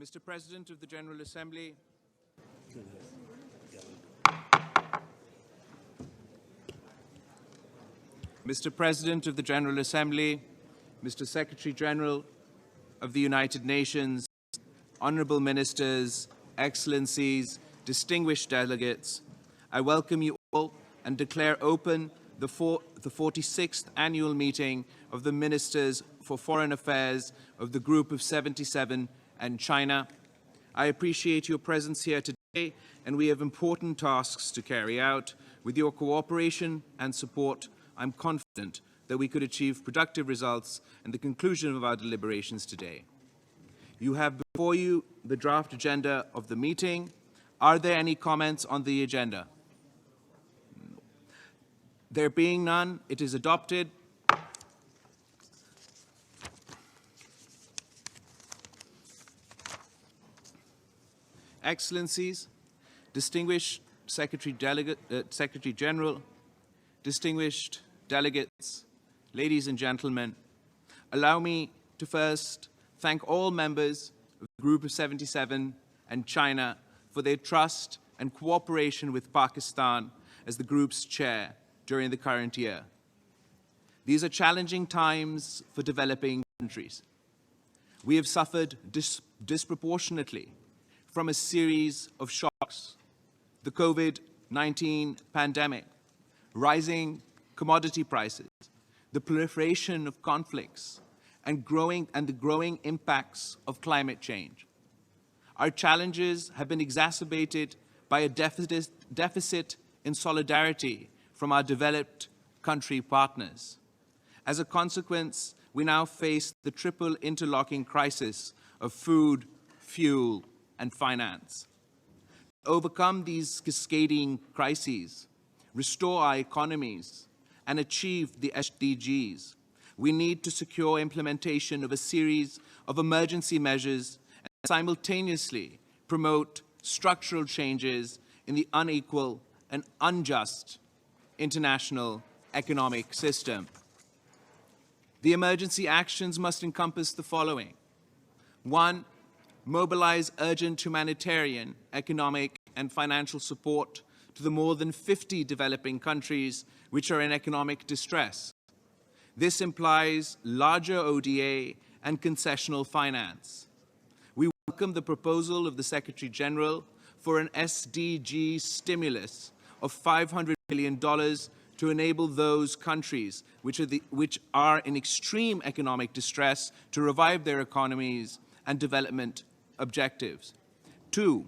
Mr. President of the General Assembly, Mr. President of the General Assembly, Mr. Secretary General of the United Nations, Honourable Ministers, Excellencies, distinguished delegates, I welcome you all and declare open the 46th annual meeting of the Ministers for Foreign Affairs of the Group of 77 and China. I appreciate your presence here today, and we have important tasks to carry out. With your cooperation and support, I'm confident that we could achieve productive results and the conclusion of our deliberations today. You have before you the draft agenda of the meeting. Are there any comments on the agenda? There being none, it is adopted. Excellencies, distinguished Secretary General, distinguished delegates, ladies and gentlemen, allow me to first thank all members of the Group of 77 and China for their trust and cooperation with Pakistan as the group's chair during the current year. These are challenging times for developing countries. We have suffered disproportionately from a series of shocks: the COVID-19 pandemic, rising commodity prices, the proliferation of conflicts, and the growing impacts of climate change. Our challenges have been exacerbated by a deficit in solidarity from our developed country partners. As a consequence, we now face the triple interlocking crisis of food, fuel, and finance. To overcome these cascading crises, restore our economies, and achieve the SDGs, we need to secure implementation of a series of emergency measures and simultaneously promote structural changes in the unequal and unjust international economic system. The emergency actions must encompass the following. 1. Mobilize urgent humanitarian, economic, and financial support to the more than 50 developing countries which are in economic distress. This implies larger ODA and concessional finance. We welcome the proposal of the Secretary General for an SDG stimulus of $500 million to enable those countries which are in extreme economic distress to revive their economies and development objectives. 2.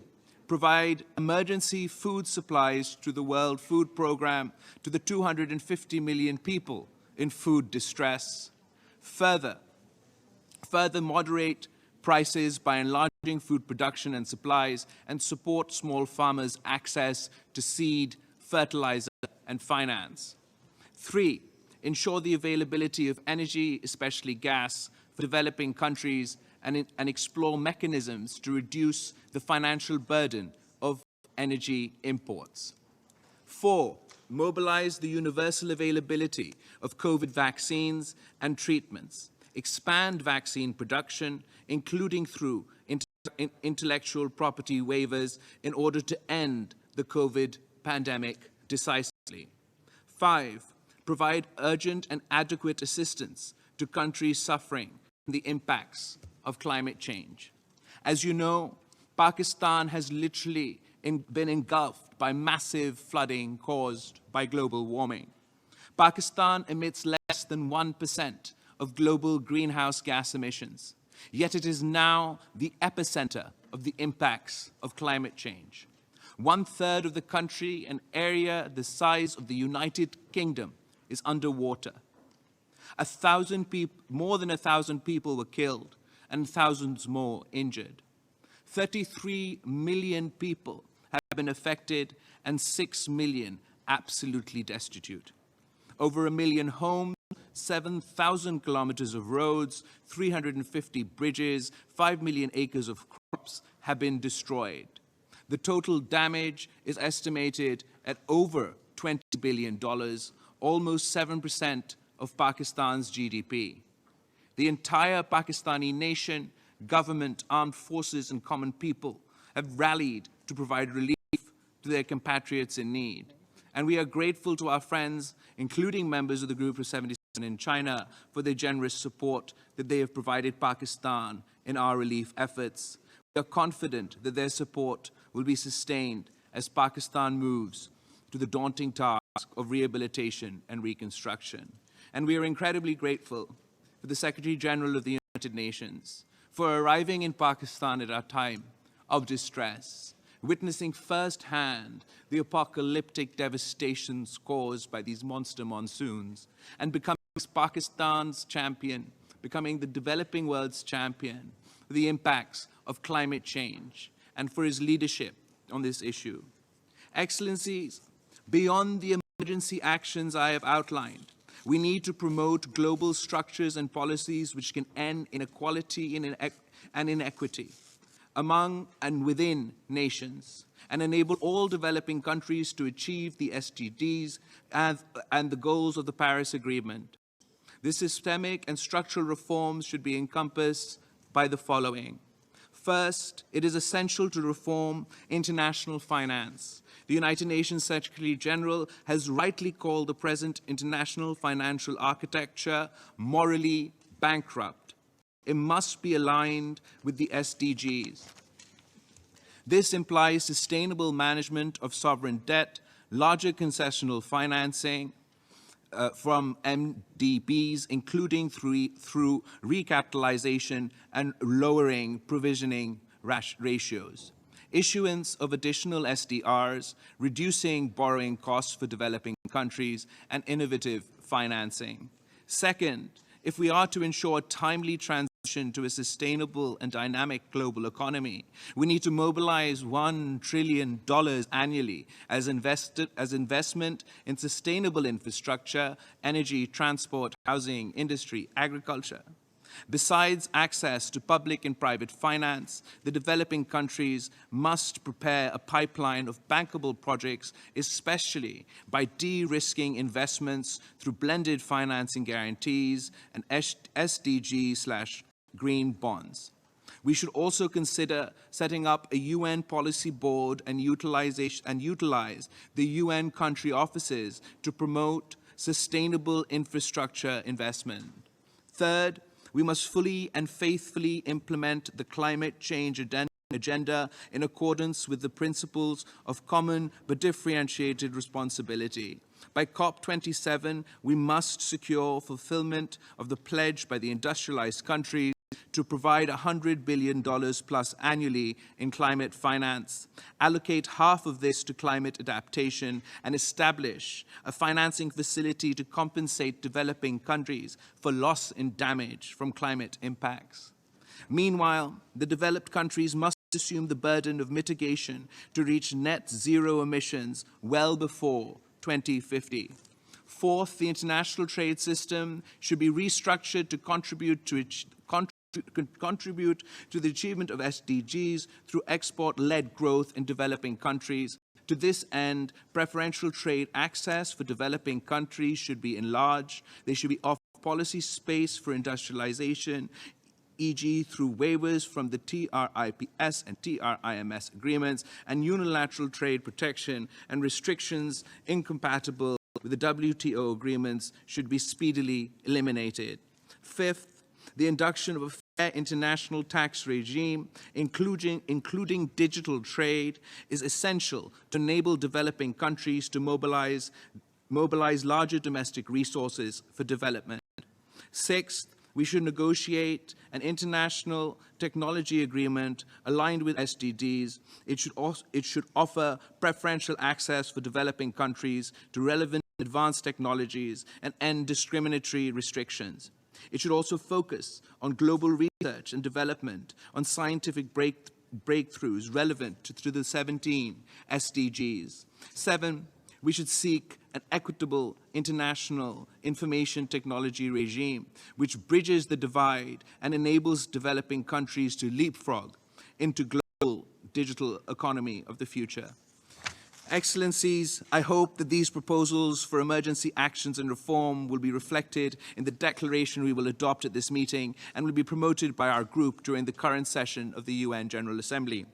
Provide emergency food supplies to the World Food Programme to the 250 million people in food distress. Further moderate prices by enlarging food production and supplies, and support small farmers' access to seed, fertilizer, and finance. 3. Ensure the availability of energy, especially gas, for developing countries and explore mechanisms to reduce the financial burden of energy imports. 4. Mobilize the universal availability of COVID vaccines and treatments. Expand vaccine production, including through intellectual property waivers, in order to end the COVID pandemic decisively. 5. Provide urgent and adequate assistance to countries suffering from the impacts of climate change. As you know, Pakistan has literally been engulfed by massive flooding caused by global warming. Pakistan emits less than 1% of global greenhouse gas emissions, yet it is now the epicenter of the impacts of climate change. 1/3 of the country, an area the size of the United Kingdom, is underwater. More than 1,000 people were killed and thousands more injured. 33 million people have been affected and 6 million absolutely destitute. Over 1 million homes, 7,000 kilometers of roads, 350 bridges, 5 million acres of crops have been destroyed. The total damage is estimated at over $20 billion, almost 7% of Pakistan's GDP. The entire Pakistani nation government, armed forces, and common people have rallied to provide relief to their compatriots in need. And we are grateful to our friends, including members of the Group of 77 in China, for their generous support that they have provided Pakistan in our relief efforts. We are confident that their support will be sustained as Pakistan moves to the daunting task of rehabilitation and reconstruction. And we are incredibly grateful for the Secretary General of the United Nations for arriving in Pakistan at a time of distress, witnessing firsthand the apocalyptic devastations caused by these monster monsoons, and becoming Pakistan's champion, becoming the developing world's champion for the impacts of climate change, and for his leadership on this issue. Excellencies, beyond the emergency actions I have outlined, we need to promote global structures and policies which can end inequality and inequity among and within nations, and enable all developing countries to achieve the SDGs and the goals of the Paris Agreement. The systemic and structural reforms should be encompassed by the following. First, it is essential to reform international finance. The United Nations Secretary General has rightly called the present international financial architecture morally bankrupt. It must be aligned with the SDGs. This implies sustainable management of sovereign debt, larger concessional financing from MDBs, including through recapitalization and lowering provisioning ratios. Issuance of additional SDRs, reducing borrowing costs for developing countries, and innovative financing. Second, if we are to ensure timely transition to a sustainable and dynamic global economy, we need to mobilize $1 trillion annually as investment in sustainable infrastructure, energy, transport, housing, industry, agriculture. Besides access to public and private finance, the developing countries must prepare a pipeline of bankable projects, especially by de-risking investments through blended financing guarantees and SDG/green bonds. We should also consider setting up a UN policy board and utilize the UN country offices to promote sustainable infrastructure investment. Third, we must fully and faithfully implement the climate change agenda in accordance with the principles of common but differentiated responsibility. By COP27, we must secure fulfillment of the pledge by the industrialized countries to provide $100 billion plus annually in climate finance, allocate half of this to climate adaptation, and establish a financing facility to compensate developing countries for loss and damage from climate impacts. Meanwhile, the developed countries must assume the burden of mitigation to reach net zero emissions well before 2050. Fourth, the international trade system should be restructured to contribute to the achievement of SDGs through export-led growth in developing countries. To this end, preferential trade access for developing countries should be enlarged. They should be offered policy space for industrialization, e.g. through waivers from the TRIPS and TRIMS agreements, and unilateral trade protection and restrictions incompatible with the WTO agreements should be speedily eliminated. Fifth, the induction of a fair international tax regime, including digital trade, is essential to enable developing countries to mobilize larger domestic resources for development. Sixth, we should negotiate an international technology agreement aligned with SDGs. It should offer preferential access for developing countries to relevant advanced technologies and end discriminatory restrictions. It should also focus on global research and development, on scientific breakthroughs relevant to the 17 SDGs. 7, we should seek an equitable international information technology regime which bridges the divide and enables developing countries to leapfrog into global digital economy of the future. Excellencies, I hope that these proposals for emergency actions and reform will be reflected in the declaration we will adopt at this meeting and will be promoted by our group during the current session of the UN General Assembly.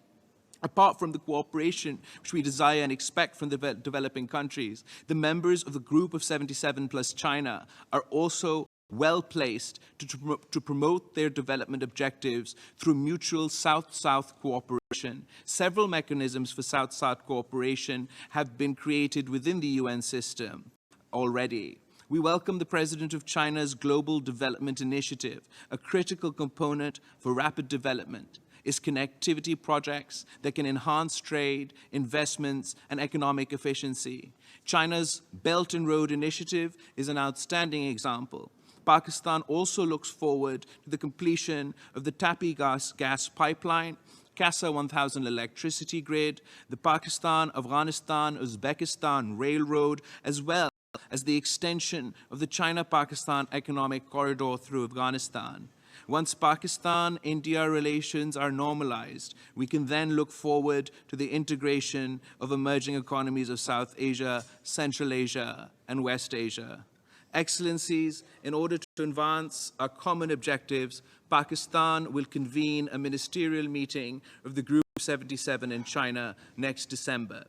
Apart from the cooperation which we desire and expect from the developing countries, the members of the Group of 77 plus China are also well placed to promote their development objectives through mutual South-South cooperation. Several mechanisms for South-South cooperation have been created within the UN system already. We welcome the President of China's Global Development Initiative, a critical component for rapid development. Is connectivity projects that can enhance trade, investments, and economic efficiency. China's Belt and Road Initiative is an outstanding example. Pakistan also looks forward to the completion of the Tapi gas pipeline, CASA 1000 electricity grid, the Pakistan-Afghanistan-Uzbekistan railroad, as well as the extension of the China-Pakistan economic corridor through Afghanistan. Once Pakistan-India relations are normalized, we can then look forward to the integration of emerging economies of South Asia, Central Asia, and West Asia. Excellencies, in order to advance our common objectives, Pakistan will convene a ministerial meeting of the Group 77 in China next December.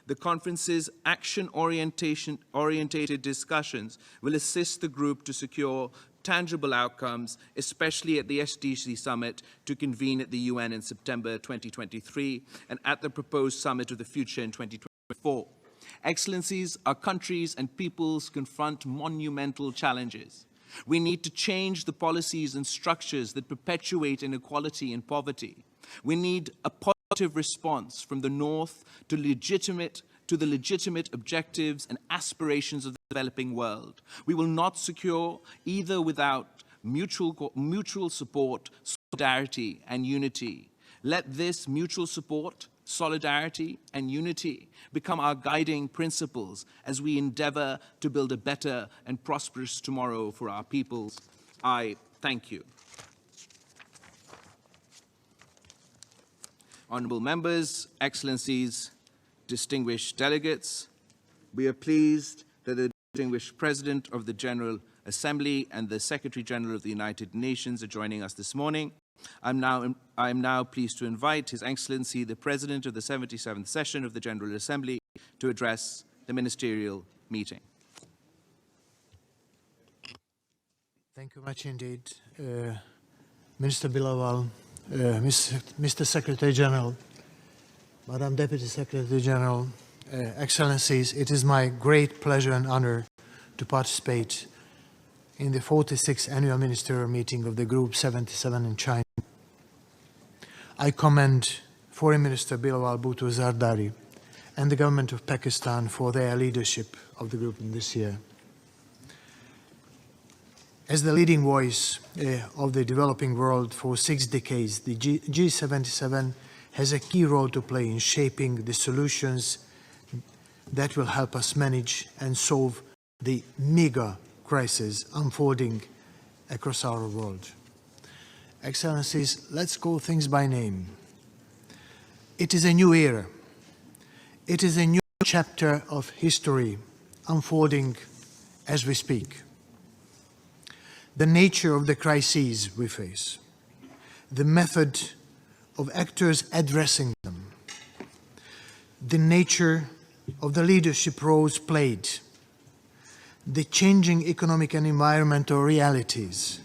The conference's action-oriented discussions will assist the group to secure tangible outcomes, especially at the SDC summit to convene at the UN in September 2023 and at the proposed summit of the future in 2024. Excellencies, our countries and peoples confront monumental challenges. We need to change the policies and structures that perpetuate inequality and poverty. We need a positive response from the North to the legitimate objectives and aspirations of the developing world. We will not secure either without mutual support, solidarity, and unity. Let this mutual support, solidarity, and unity become our guiding principles as we endeavor to build a better and prosperous tomorrow for our peoples. I thank you. Honorable members, excellencies, distinguished delegates, we are pleased that the distinguished President of the General Assembly and the Secretary General of the United Nations are joining us this morning. I am now pleased to invite His Excellency, the President of the 77th session of the General Assembly, to address the ministerial meeting. Thank you much indeed, Minister Bilawal, Mr. Secretary General, Madam Deputy Secretary General, Excellencies. It is my great pleasure and honor to participate in the 46th annual ministerial meeting of the Group 77 in China. I commend Foreign Minister Bilawal Bhutto Zardari and the government of Pakistan for their leadership of the group in this year. As the leading voice of the developing world for 6 decades, the G77 has a key role to play in shaping the solutions that will help us manage and solve the mega crisis unfolding across our world. Excellencies, let's call things by name. It is a new era. It is a new chapter of history unfolding as we speak. The nature of the crises we face, the method of actors addressing them, the nature of the leadership roles played, the changing economic and environmental realities,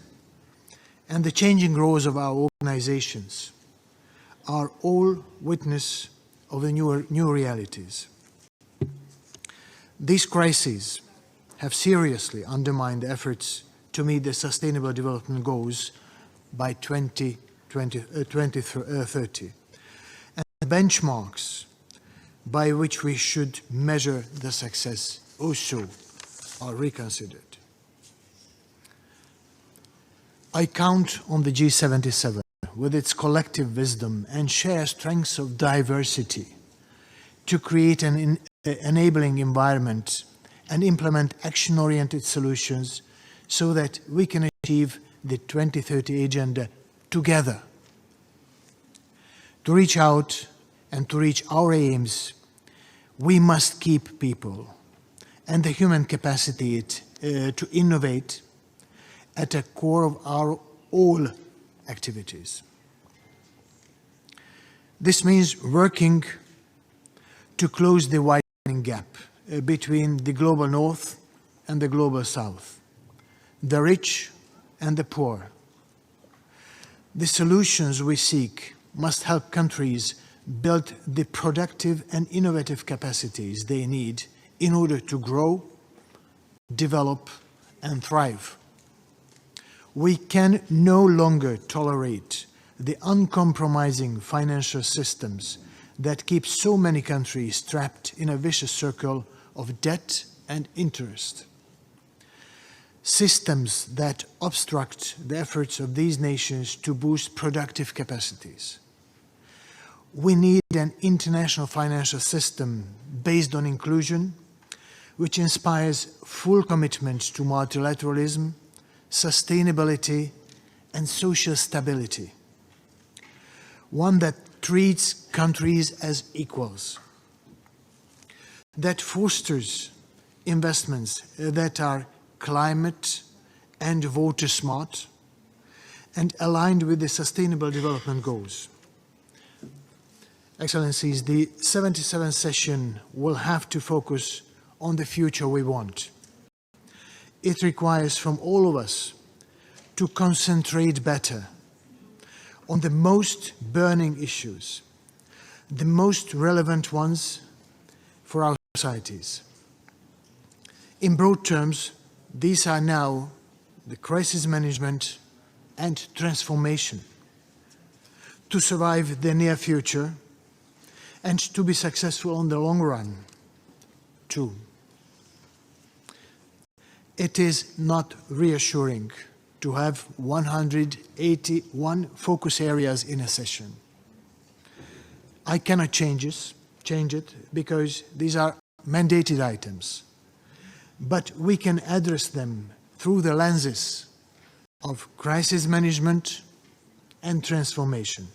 and the changing roles of our organizations are all witness of the new realities. These crises have seriously undermined the efforts to meet the Sustainable Development Goals by 2030, and the benchmarks by which we should measure the success also are reconsidered. I count on the G77 with its collective wisdom and shared strengths of diversity to create an enabling environment and implement action-oriented solutions so that we can achieve the 2030 agenda together. To reach out and to reach our aims, we must keep people and the human capacity to innovate at the core of our all activities. This means working to close the widening gap between the global north and the global south, the rich and the poor. The solutions we seek must help countries build the productive and innovative capacities they need in order to grow, develop, and thrive. We can no longer tolerate the uncompromising financial systems that keep so many countries trapped in a vicious circle of debt and interest. Systems that obstruct the efforts of these nations to boost productive capacities. We need an international financial system based on inclusion, which inspires full commitment to multilateralism, sustainability, and social stability. One that treats countries as equals, that fosters investments that are climate and water smart and aligned with the Sustainable Development Goals. Excellencies, the 77th session will have to focus on the future we want. It requires from all of us to concentrate better on the most burning issues, the most relevant ones for our societies. In broad terms, these are now the crisis management and transformation to survive the near future and to be successful in the long run, too. It is not reassuring to have 181 focus areas in a session. I cannot change it because these are mandated items, but we can address them through the lenses of crisis management and transformation.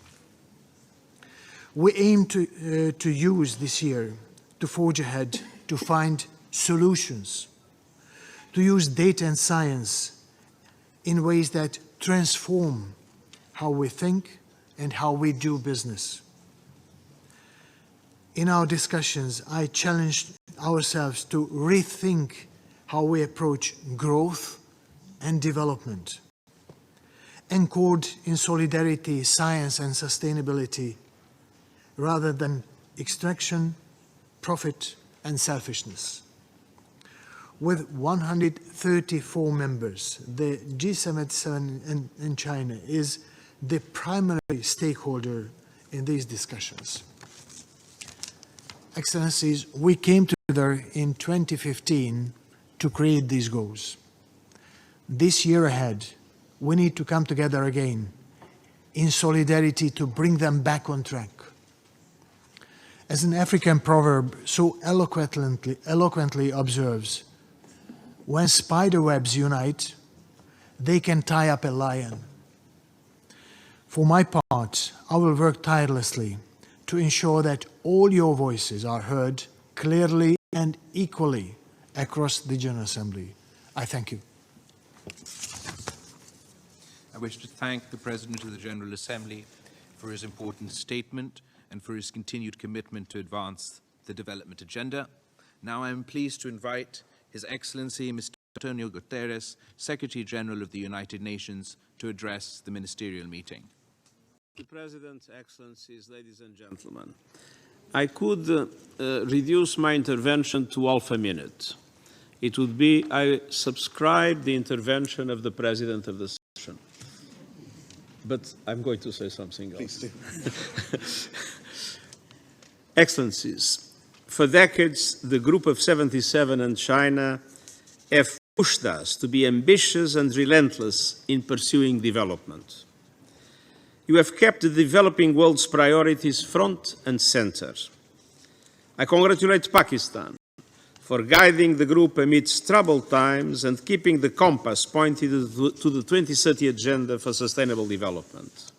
We aim to use this year to forge ahead, to find solutions, to use data and science in ways that transform how we think and how we do business. In our discussions, I challenged ourselves to rethink how we approach growth and development, anchored in solidarity, science, and sustainability, rather than extraction, profit, and selfishness. With 134 members, the G77 in China is the primary stakeholder in these discussions. Excellencies, we came together in 2015 to create these goals. This year ahead, we need to come together again in solidarity to bring them back on track. As an African proverb so eloquently observes, when spider webs unite, they can tie up a lion. For my part, I will work tirelessly to ensure that all your voices are heard clearly and equally across the General Assembly. I thank you. I wish to thank the President of the General Assembly for his important statement and for his continued commitment to advance the development agenda. Now I am pleased to invite His Excellency Mr. Antonio Guterres, Secretary General of the United Nations, to address the ministerial meeting. Mr. President, Excellencies, ladies and gentlemen, I could reduce my intervention to half a minute. It would be, I subscribe the intervention of the President of the session. But I'm going to say something else. Excellencies, for decades, the Group of 77 and China have pushed us to be ambitious and relentless in pursuing development. You have kept the developing world's priorities front and center. I congratulate Pakistan for guiding the group amidst troubled times and keeping the compass pointed to the 2030 Agenda for Sustainable Development.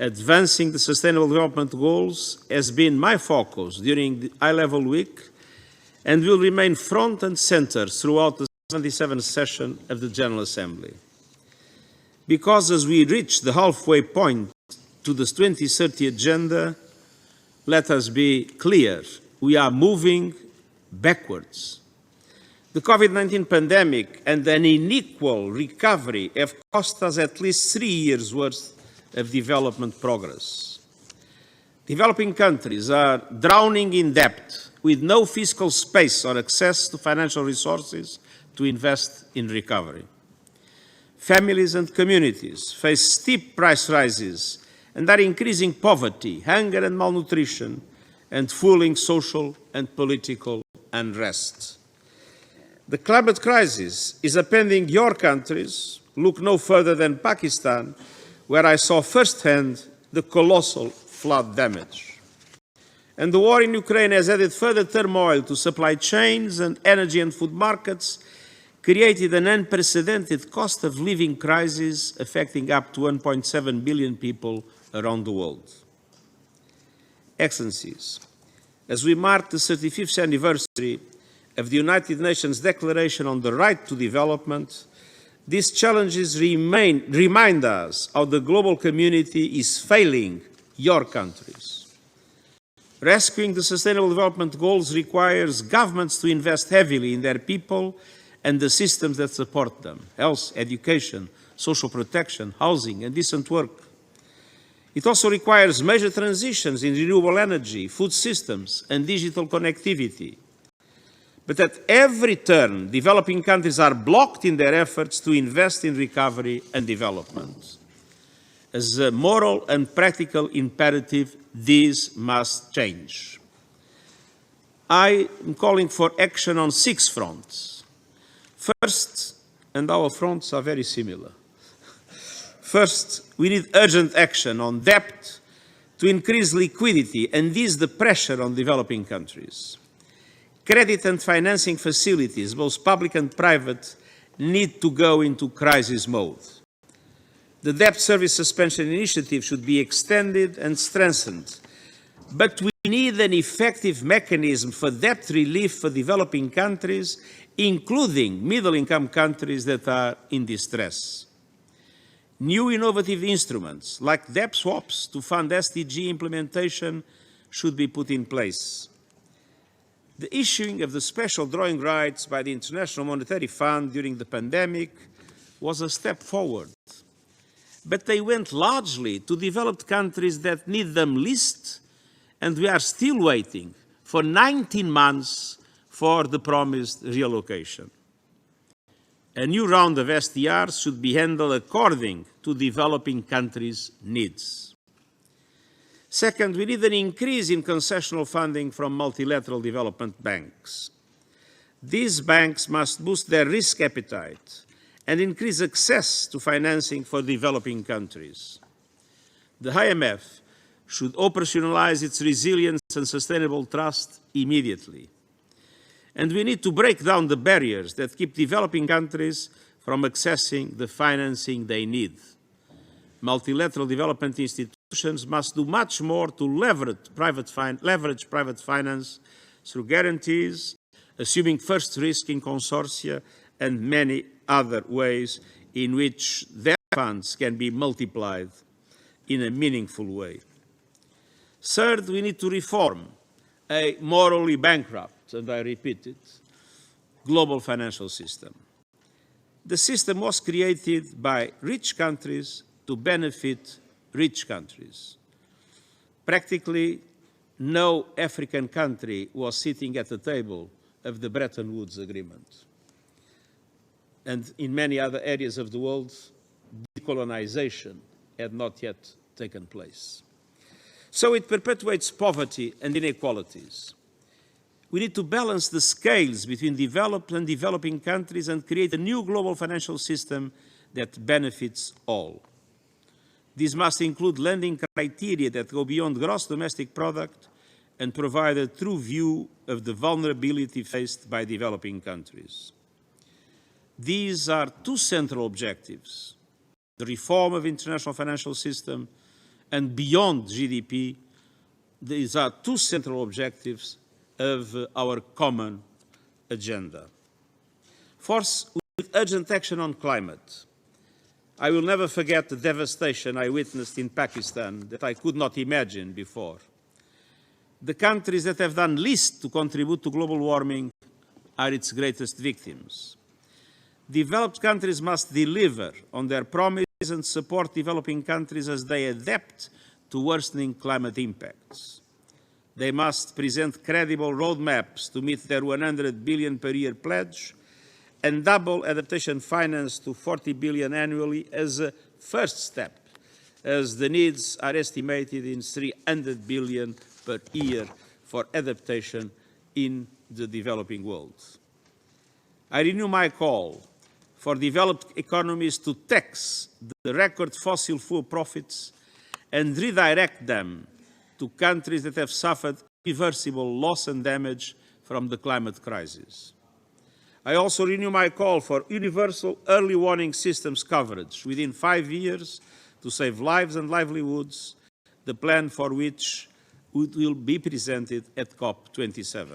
Advancing the Sustainable Development Goals has been my focus during the high-level week and will remain front and center throughout the 77th session of the General Assembly. Because as we reach the halfway point to the 2030 agenda, let us be clear, we are moving backwards. The COVID-19 pandemic and an unequal recovery have cost us at least 3 years' worth of development progress. Developing countries are drowning in debt with no fiscal space or access to financial resources to invest in recovery. Families and communities face steep price rises and are increasing poverty, hunger and malnutrition, and fueling social and political unrest. The climate crisis is upending your countries. Look no further than Pakistan, where I saw firsthand the colossal flood damage. And the war in Ukraine has added further turmoil to supply chains and energy and food markets, created an unprecedented cost of living crisis affecting up to 1.7 billion people around the world. Excellencies, as we mark the 35th anniversary of the United Nations Declaration on the Right to Development, these challenges remind us how the global community is failing your countries. Rescuing the Sustainable Development Goals requires governments to invest heavily in their people and the systems that support them: health, education, social protection, housing, and decent work. It also requires major transitions in renewable energy, food systems, and digital connectivity. But at every turn, developing countries are blocked in their efforts to invest in recovery and development. As a moral and practical imperative, this must change. I am calling for action on 6 fronts. First, and our fronts are very similar. First, we need urgent action on debt to increase liquidity and ease the pressure on developing countries. Credit and financing facilities, both public and private, need to go into crisis mode. The debt service suspension initiative should be extended and strengthened, but we need an effective mechanism for debt relief for developing countries, including middle-income countries that are in distress. New innovative instruments like debt swaps to fund SDG implementation should be put in place. The issuing of the special drawing rights by the International Monetary Fund during the pandemic was a step forward, but they went largely to developed countries that need them least, and we are still waiting for 19 months for the promised reallocation. A new round of SDRs should be handled according to developing countries' needs. Second, we need an increase in concessional funding from multilateral development banks. These banks must boost their risk appetite and increase access to financing for developing countries. The IMF should operationalize its resilience and sustainable trust immediately. And we need to break down the barriers that keep developing countries from accessing the financing they need. Multilateral development institutions must do much more to leverage private finance through guarantees, assuming first risk in consortia, and many other ways in which their funds can be multiplied in a meaningful way. Third, we need to reform a morally bankrupt, and I repeat it, global financial system. The system was created by rich countries to benefit rich countries. Practically no African country was sitting at the table of the Bretton Woods Agreement. And in many other areas of the world, decolonization had not yet taken place. So it perpetuates poverty and inequalities. We need to balance the scales between developed and developing countries and create a new global financial system that benefits all. These must include lending criteria that go beyond gross domestic product and provide a true view of the vulnerability faced by developing countries. These are 2 central objectives: the reform of the international financial system and beyond GDP, these are two central objectives of our common agenda. Fourth, with urgent action on climate. I will never forget the devastation I witnessed in Pakistan that I could not imagine before. The countries that have done least to contribute to global warming are its greatest victims. Developed countries must deliver on their promises and support developing countries as they adapt to worsening climate impacts. They must present credible roadmaps to meet their 100 billion per year pledge and double adaptation finance to 40 billion annually as a first step, as the needs are estimated in 300 billion per year for adaptation in the developing world. I renew my call for developed economies to tax the record fossil fuel profits and redirect them to countries that have suffered irreversible loss and damage from the climate crisis. I also renew my call for universal early warning systems coverage within 5 years to save lives and livelihoods, the plan for which will be presented at COP27.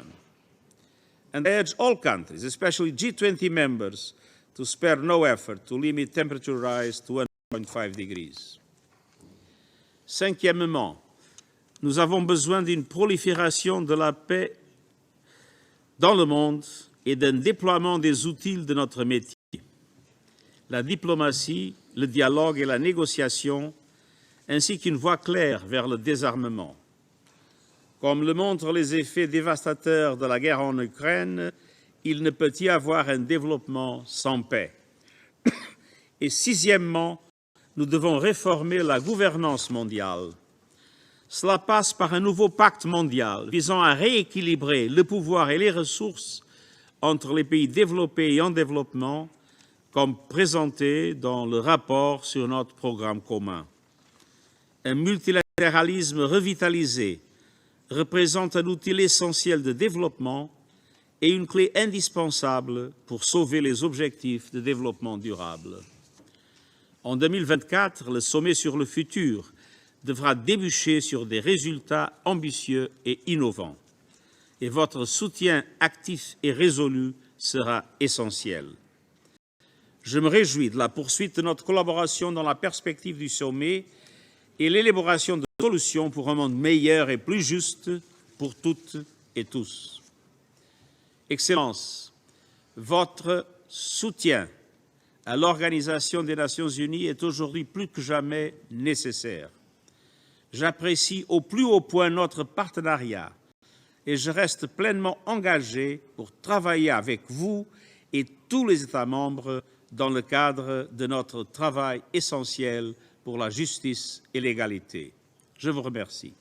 And I urge all countries, especially G20 members, to spare no effort to limit temperature rise to 1.5 degrees. Cinquièmement, nous avons besoin d'une prolifération de la paix dans le monde et d'un déploiement des outils de notre métier. La diplomatie, le dialogue et la négociation, ainsi qu'une voie claire vers le désarmement. Comme le montrent les effets dévastateurs de la guerre en Ukraine, il ne peut y avoir un développement sans paix. Et sixièmement, nous devons réformer la gouvernance mondiale. Cela passe par un nouveau pacte mondial visant à rééquilibrer le pouvoir et les ressources entre les pays développés et en développement, comme présenté dans le rapport sur notre programme commun. Un multilatéralisme revitalisé représente un outil essentiel de développement et une clé indispensable pour sauver les objectifs de développement durable. En 2024, le sommet sur le futur devra déboucher sur des résultats ambitieux et innovants. Et votre soutien actif et résolu sera essentiel. Je me réjouis de la poursuite de notre collaboration dans la perspective du sommet et l'élaboration de solutions pour un monde meilleur et plus juste pour toutes et tous. Excellences, votre soutien à l'Organisation des Nations Unies est aujourd'hui plus que jamais nécessaire. J'apprécie au plus haut point notre partenariat et je reste pleinement engagé pour travailler avec vous et tous les États membres dans le cadre de notre travail essentiel pour la justice et l'égalité. Je vous remercie.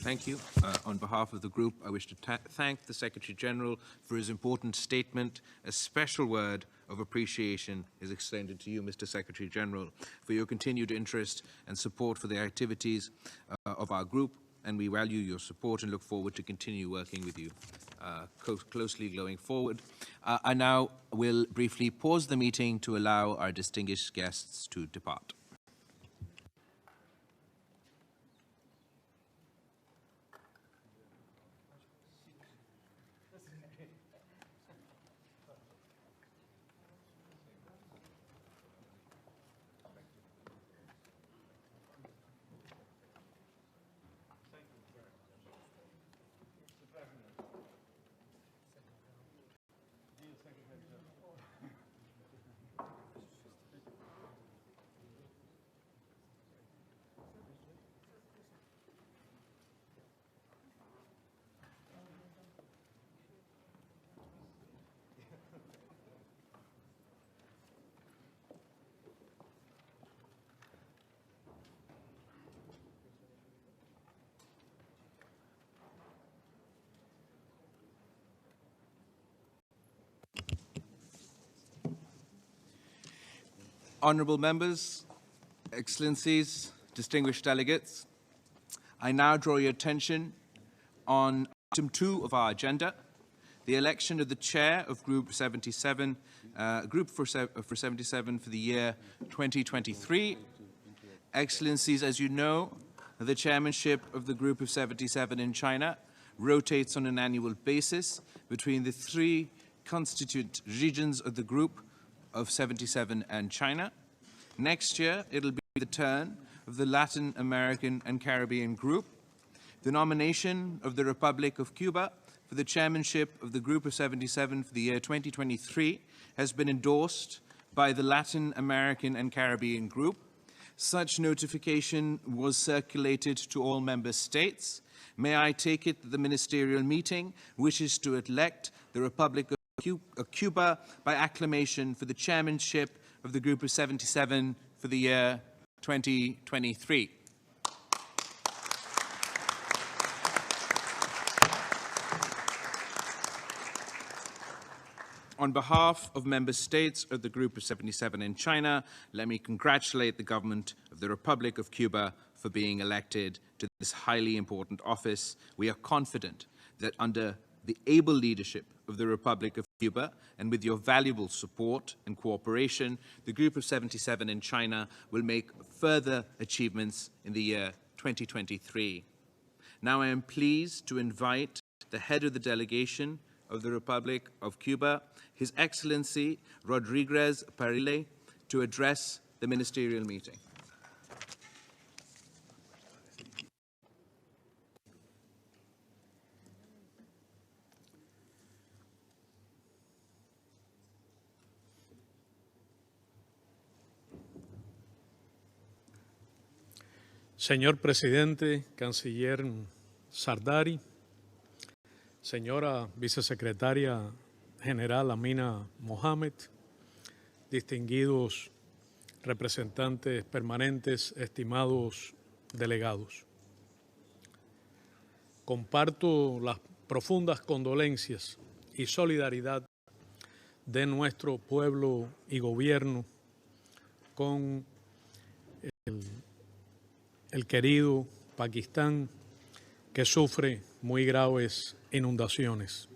Thank you. On behalf of the group, I wish to thank the Secretary-General for his important statement. A special word of appreciation is extended to you, Mr. Secretary-General, for your continued interest and support for the activities of our group, and we value your support and look forward to continue working with you closely going forward. I now will briefly pause the meeting to allow our distinguished guests to depart. Honourable members, excellencies, distinguished delegates, I now draw your attention on item 2 of our agenda, the election of the chair of Group 77, Group for 77 for the year 2023. Excellencies, as you know, the chairmanship of the Group of 77 in China rotates on an annual basis between the three constituent regions of the Group of 77 and China. Next year, it'll be the turn of the Latin American and Caribbean Group. The nomination of the Republic of Cuba for the chairmanship of the Group of 77 for the year 2023 has been endorsed by the Latin American and Caribbean Group. Such notification was circulated to all member states. May I take it that the ministerial meeting wishes to elect the Republic of Cuba by acclamation for the chairmanship of the Group of 77 for the year 2023. On behalf of member states of the Group of 77 in China, let me congratulate the government of the Republic of Cuba for being elected to this highly important office. We are confident that under the able leadership of the Republic of Cuba and with your valuable support and cooperation, the Group of 77 in China will make further achievements in the year 2023. Now I am pleased to invite the head of the delegation of the Republic of Cuba, His Excellency Rodriguez Parile, to address the ministerial meeting. Señor Presidente, Canciller Zardari, señora Vicesecretaria General Amina Mohamed, distinguidos representantes permanentes, estimados delegados. Comparto las profundas condolencias y solidaridad de nuestro pueblo y gobierno con el querido Pakistán, que sufre muy graves inundaciones.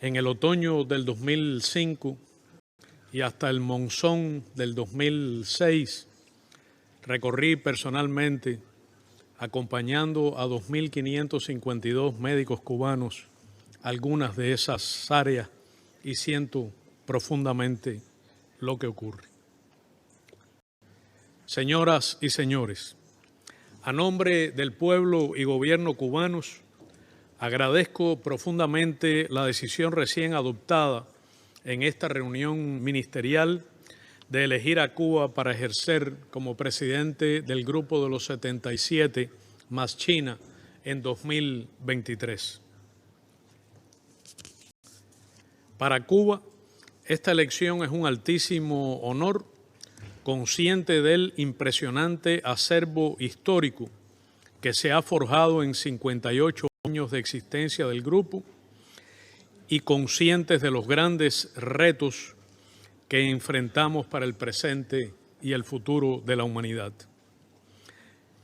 En el otoño del 2005 y hasta el monzón del 2006, recorrí personalmente, acompañando a 2.552 médicos cubanos, algunas de esas áreas, y siento profundamente lo que ocurre. Señoras y señores, a nombre del pueblo y gobierno cubanos, agradezco profundamente la decisión recién adoptada en esta reunión ministerial de elegir a Cuba para ejercer como presidente del Grupo de los 77 más China en 2023. Para Cuba, esta elección es un altísimo honor, consciente del impresionante acervo histórico que se ha forjado en 58 años de existencia del grupo y conscientes de los grandes retos que enfrentamos para el presente y el futuro de la humanidad.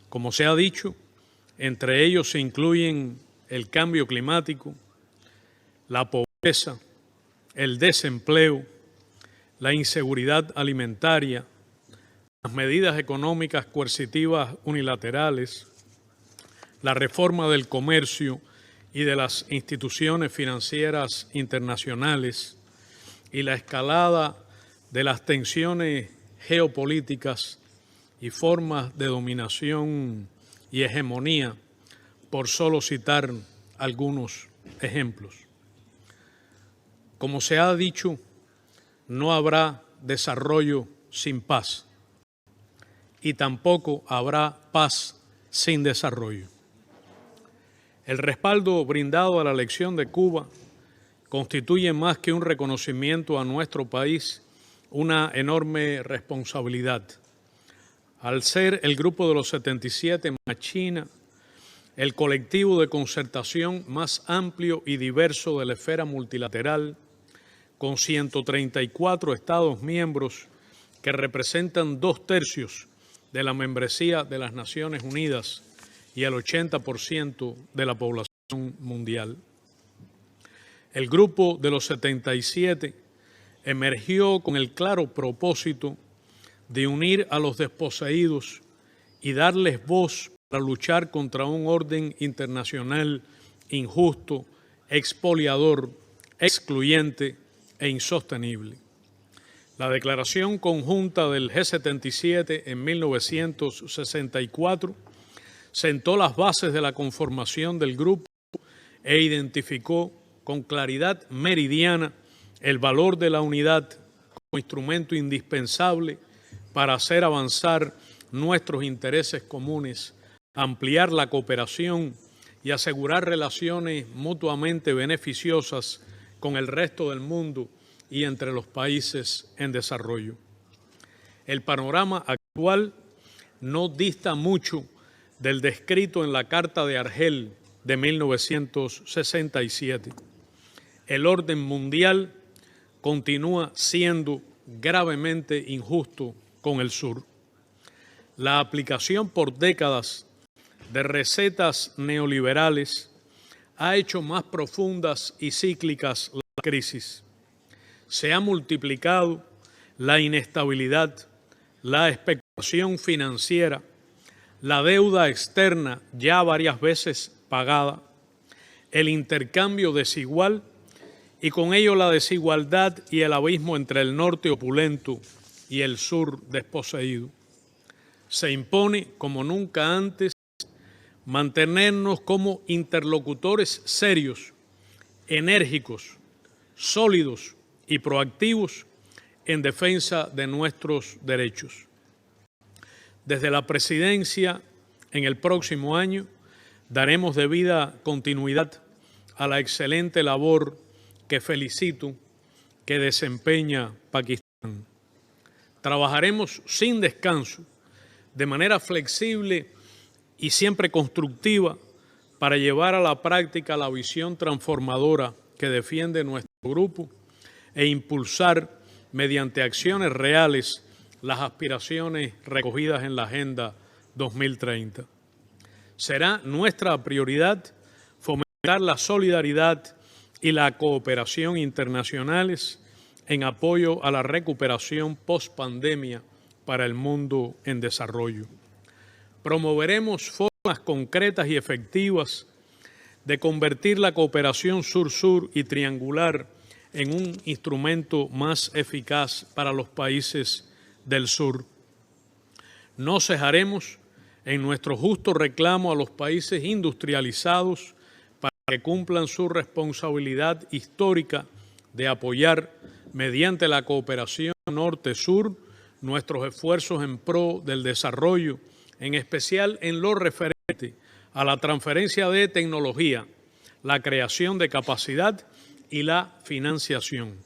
Como se ha dicho, entre ellos se incluyen el cambio climático, la pobreza, el desempleo, la inseguridad alimentaria, las medidas económicas coercitivas unilaterales, la reforma del comercio y de las instituciones financieras internacionales y la escalada de las tensiones geopolíticas y formas de dominación y hegemonía, por solo citar algunos ejemplos. Como se ha dicho, no habrá desarrollo sin paz y tampoco habrá paz sin desarrollo. El respaldo brindado a la elección de Cuba constituye más que un reconocimiento a nuestro país, una enorme responsabilidad. Al ser el Grupo de los 77 más China, el colectivo de concertación más amplio y diverso de la esfera multilateral, con 134 Estados miembros que representan 2/3 de la membresía de las Naciones Unidas y el 80% de la población mundial. El grupo de los 77 emergió con el claro propósito de unir a los desposeídos y darles voz para luchar contra un orden internacional injusto, expoliador, excluyente e insostenible. La declaración conjunta del G77 en 1964 sentó las bases de la conformación del grupo e identificó con claridad meridiana el valor de la unidad como instrumento indispensable para hacer avanzar nuestros intereses comunes, ampliar la cooperación y asegurar relaciones mutuamente beneficiosas con el resto del mundo y entre los países en desarrollo. El panorama actual no dista mucho del descrito en la Carta de Argel de 1967. El orden mundial continúa siendo gravemente injusto con el sur. La aplicación por décadas de recetas neoliberales ha hecho más profundas y cíclicas la crisis. Se ha multiplicado la inestabilidad, la especulación financiera, la deuda externa ya varias veces pagada, el intercambio desigual y con ello la desigualdad y el abismo entre el norte opulento y el sur desposeído. Se impone, como nunca antes, mantenernos como interlocutores serios, enérgicos, sólidos y proactivos en defensa de nuestros derechos. Desde la presidencia, en el próximo año, daremos debida continuidad a la excelente labor que felicito que desempeña Pakistán. Trabajaremos sin descanso, de manera flexible y siempre constructiva para llevar a la práctica la visión transformadora que defiende nuestro grupo e impulsar mediante acciones reales las aspiraciones recogidas en la Agenda 2030. Será nuestra prioridad fomentar la solidaridad y la cooperación internacionales en apoyo a la recuperación post-pandemia para el mundo en desarrollo. Promoveremos formas concretas y efectivas de convertir la cooperación sur-sur y triangular en un instrumento más eficaz para los países del sur. No cejaremos en nuestro justo reclamo a los países industrializados para que cumplan su responsabilidad histórica de apoyar, mediante la cooperación norte-sur, nuestros esfuerzos en pro del desarrollo, en especial en lo referente a la transferencia de tecnología, la creación de capacidad y la financiación.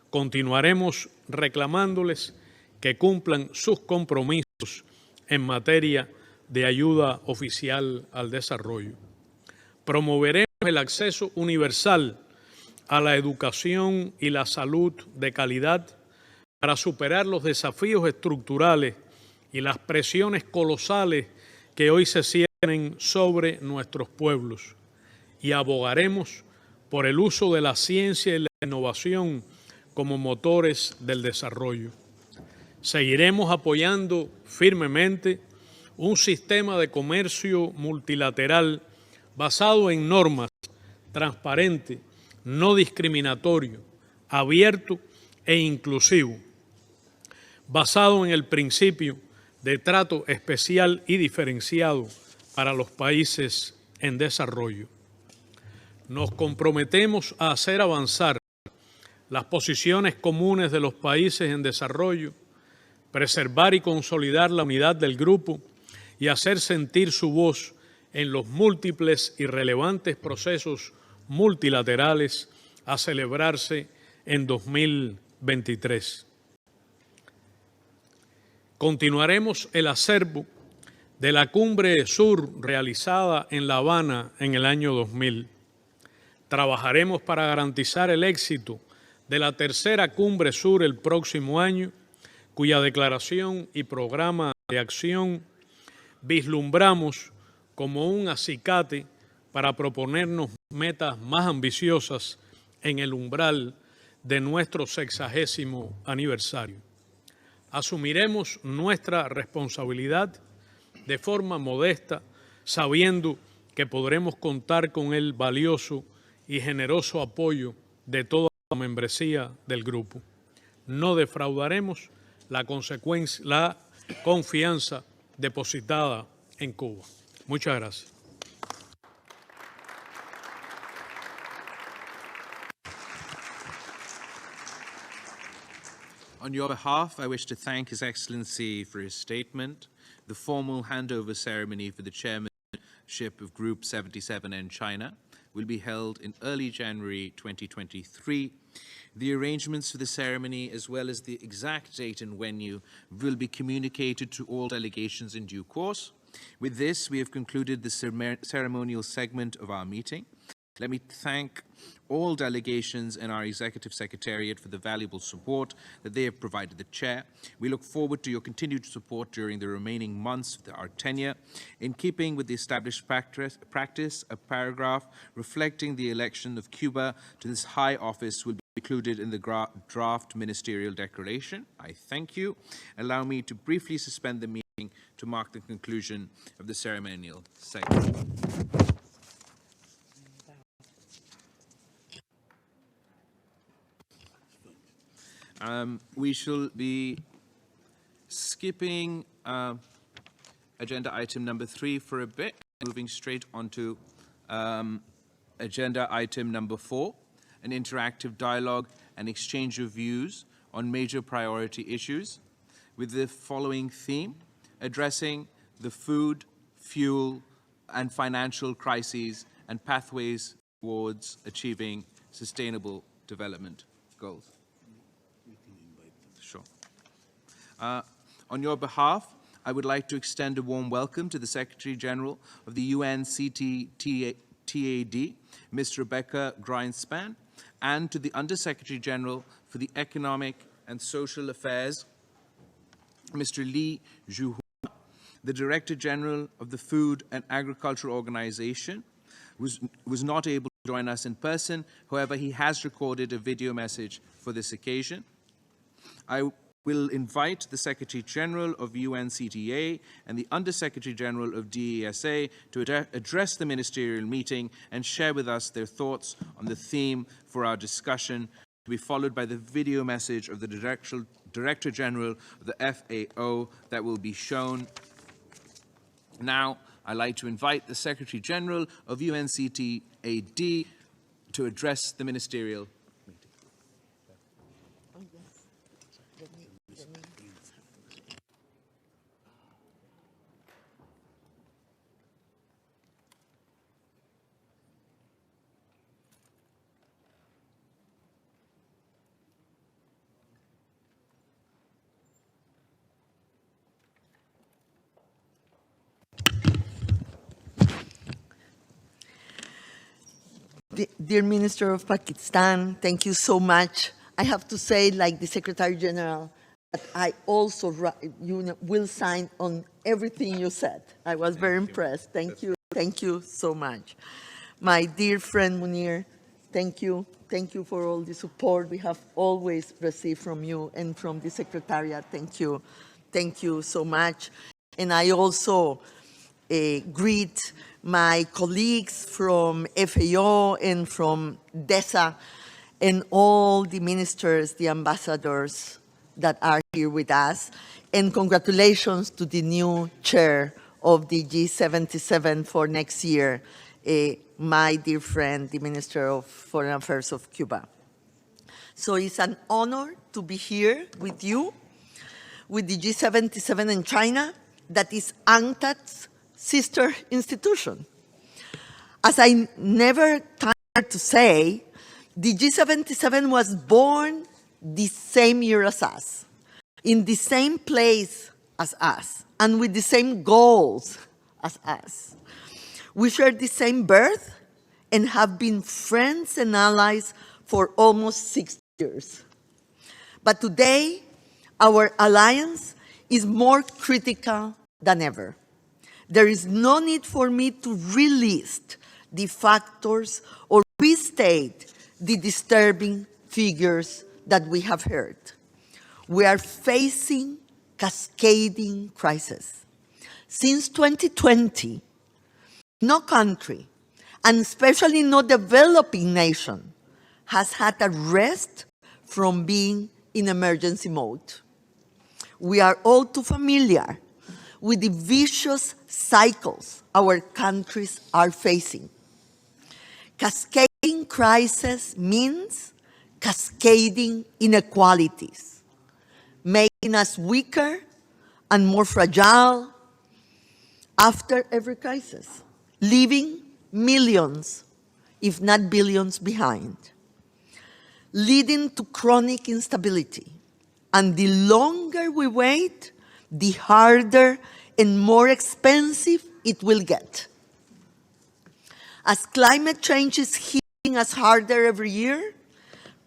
Continuaremos reclamándoles que cumplan sus compromisos en materia de ayuda oficial al desarrollo. Promoveremos el acceso universal a la educación y la salud de calidad para superar los desafíos estructurales y las presiones colosales que hoy se ciernen sobre nuestros pueblos, y abogaremos por el uso de la ciencia y la innovación como motores del desarrollo. Seguiremos apoyando firmemente un sistema de comercio multilateral basado en normas, transparente, no discriminatorio, abierto e inclusivo, basado en el principio de trato especial y diferenciado para los países en desarrollo. Nos comprometemos a hacer avanzar las posiciones comunes de los países en desarrollo, preservar y consolidar la unidad del grupo y hacer sentir su voz en los múltiples y relevantes procesos multilaterales a celebrarse en 2023. Continuaremos el acervo de la Cumbre Sur realizada en La Habana en el año 2000. Trabajaremos para garantizar el éxito de la tercera Cumbre Sur el próximo año, cuya declaración y programa de acción vislumbramos como un acicate para proponernos metas más ambiciosas en el umbral de nuestro 60º aniversario. Asumiremos nuestra responsabilidad de forma modesta, sabiendo que podremos contar con el valioso y generoso apoyo de toda la membresía del grupo. No defraudaremos la confianza depositada en Cuba. Muchas gracias. On your behalf, I wish to thank His Excellency for his statement. The formal handover ceremony for the chairmanship of Group 77 and China will be held in early January 2023. The arrangements for the ceremony, as well as the exact date and venue, will be communicated to all delegations in due course. With this, we have concluded the ceremonial segment of our meeting. Let me thank all delegations and our Executive Secretariat for the valuable support that they have provided the Chair. We look forward to your continued support during the remaining months of our tenure. In keeping with the established practice, a paragraph reflecting the election of Cuba to this high office will be included in the draft ministerial declaration. I thank you. Allow me to briefly suspend the meeting to mark the conclusion of the ceremonial segment. We shall be skipping agenda item number 3 for a bit, moving straight onto agenda item number 4, an interactive dialogue and exchange of views on major priority issues with the following theme: addressing the food, fuel, and financial crises and pathways towards achieving sustainable development goals. Sure. On your behalf, I would like to extend a warm welcome to the Secretary General of the UNCTAD, Ms. Rebecca Grinspan, and to the Undersecretary General for the Economic and Social Affairs, Mr. Li Zhuhua. The Director General of the Food and Agriculture Organization was not able to join us in person. However, he has recorded a video message for this occasion. I will invite the Secretary General of UNCTA and the Undersecretary General of DESA to address the ministerial meeting and share with us their thoughts on the theme for our discussion, to be followed by the video message of the Director General of the FAO that will be shown. Now, I'd like to invite the Secretary General of UNCTAD to address the ministerial meeting. Dear Minister of Pakistan, thank you so much. I have to say, like the Secretary General, that I also will sign on everything you said. I was very impressed. Thank you. Thank you so much. My dear friend Munir, thank you. Thank you for all the support we have always received from you and from the Secretariat. Thank you. Thank you so much. And I also greet my colleagues from FAO and from DESA and all the ministers, the ambassadors that are here with us. And congratulations to the new chair of the G77 for next year, my dear friend, the Minister of Foreign Affairs of Cuba. So it's an honor to be here with you, with the G77 in China, that is UNCTAD's sister institution. As I never tired to say, the G77 was born the same year as us, in the same place as us, and with the same goals as us. We share the same birth and have been friends and allies for almost 6 years. But today, our alliance is more critical than ever. There is no need for me to relist the factors or restate the disturbing figures that we have heard. We are facing cascading crises. Since 2020, no country, and especially no developing nation, has had a rest from being in emergency mode. We are all too familiar with the vicious cycles our countries are facing. Cascading crisis means cascading inequalities, making us weaker and more fragile after every crisis, leaving millions, if not billions, behind, leading to chronic instability. And the longer we wait, the harder and more expensive it will get. As climate change is hitting us harder every year,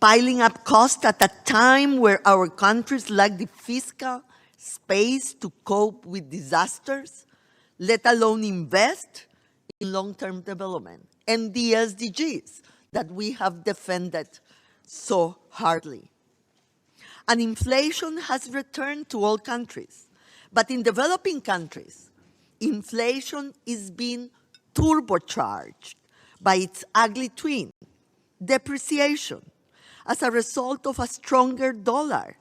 piling up costs at a time where our countries lack the fiscal space to cope with disasters, let alone invest in long-term development and the SDGs that we have defended so hardly. And inflation has returned to all countries. But in developing countries, inflation is being turbocharged by its ugly twin, depreciation, as a result of a stronger dollar,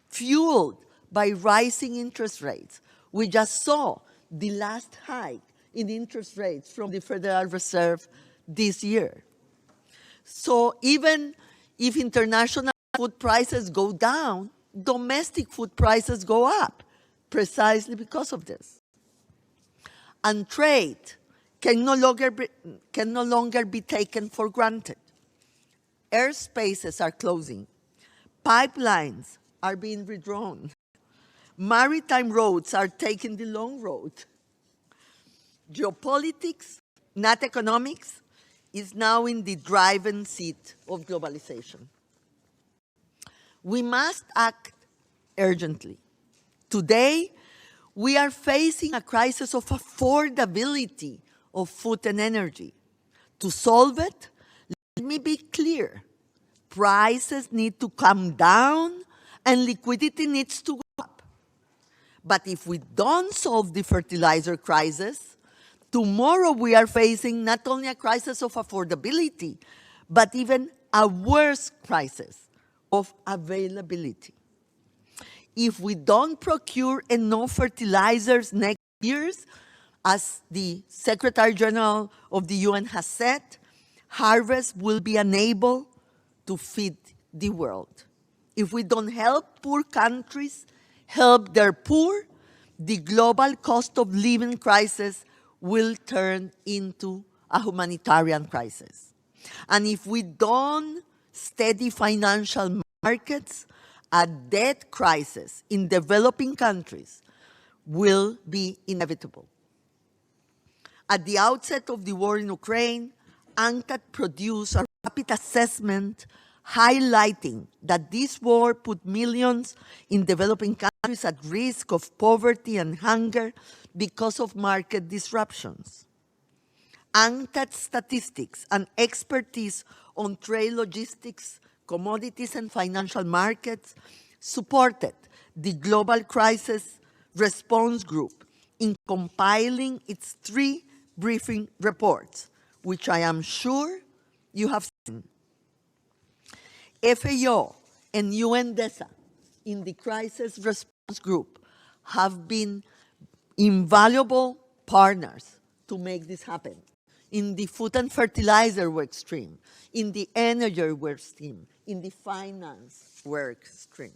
fueled by rising interest rates. We just saw the last hike in interest rates from the Federal Reserve this year. So even if international food prices go down, domestic food prices go up, precisely because of this. And trade can no longer be taken for granted. Airspaces are closing. Pipelines are being redrawn. Maritime roads are taking the long road. Geopolitics, not economics, is now in the driving seat of globalization. We must act urgently. Today, we are facing a crisis of affordability of food and energy. To solve it, let me be clear. Prices need to come down and liquidity needs to go up. But if we don't solve the fertilizer crisis, tomorrow we are facing not only a crisis of affordability, but even a worse crisis of availability. If we don't procure enough fertilizers next year, as the Secretary General of the UN has said, harvest will be unable to feed the world. If we don't help poor countries help their poor, the global cost of living crisis will turn into a humanitarian crisis. And if we don't steady financial markets, a debt crisis in developing countries will be inevitable. At the outset of the war in Ukraine, UNCTAD produced a rapid assessment highlighting that this war put millions in developing countries at risk of poverty and hunger because of market disruptions. UNCTAD statistics and expertise on trade logistics, commodities, and financial markets supported the Global Crisis Response Group in compiling its 3 briefing reports, which I am sure you have seen. FAO and UNDESA in the Crisis Response Group have been invaluable partners to make this happen. In the food and fertilizer work stream, in the energy work stream, in the finance work stream.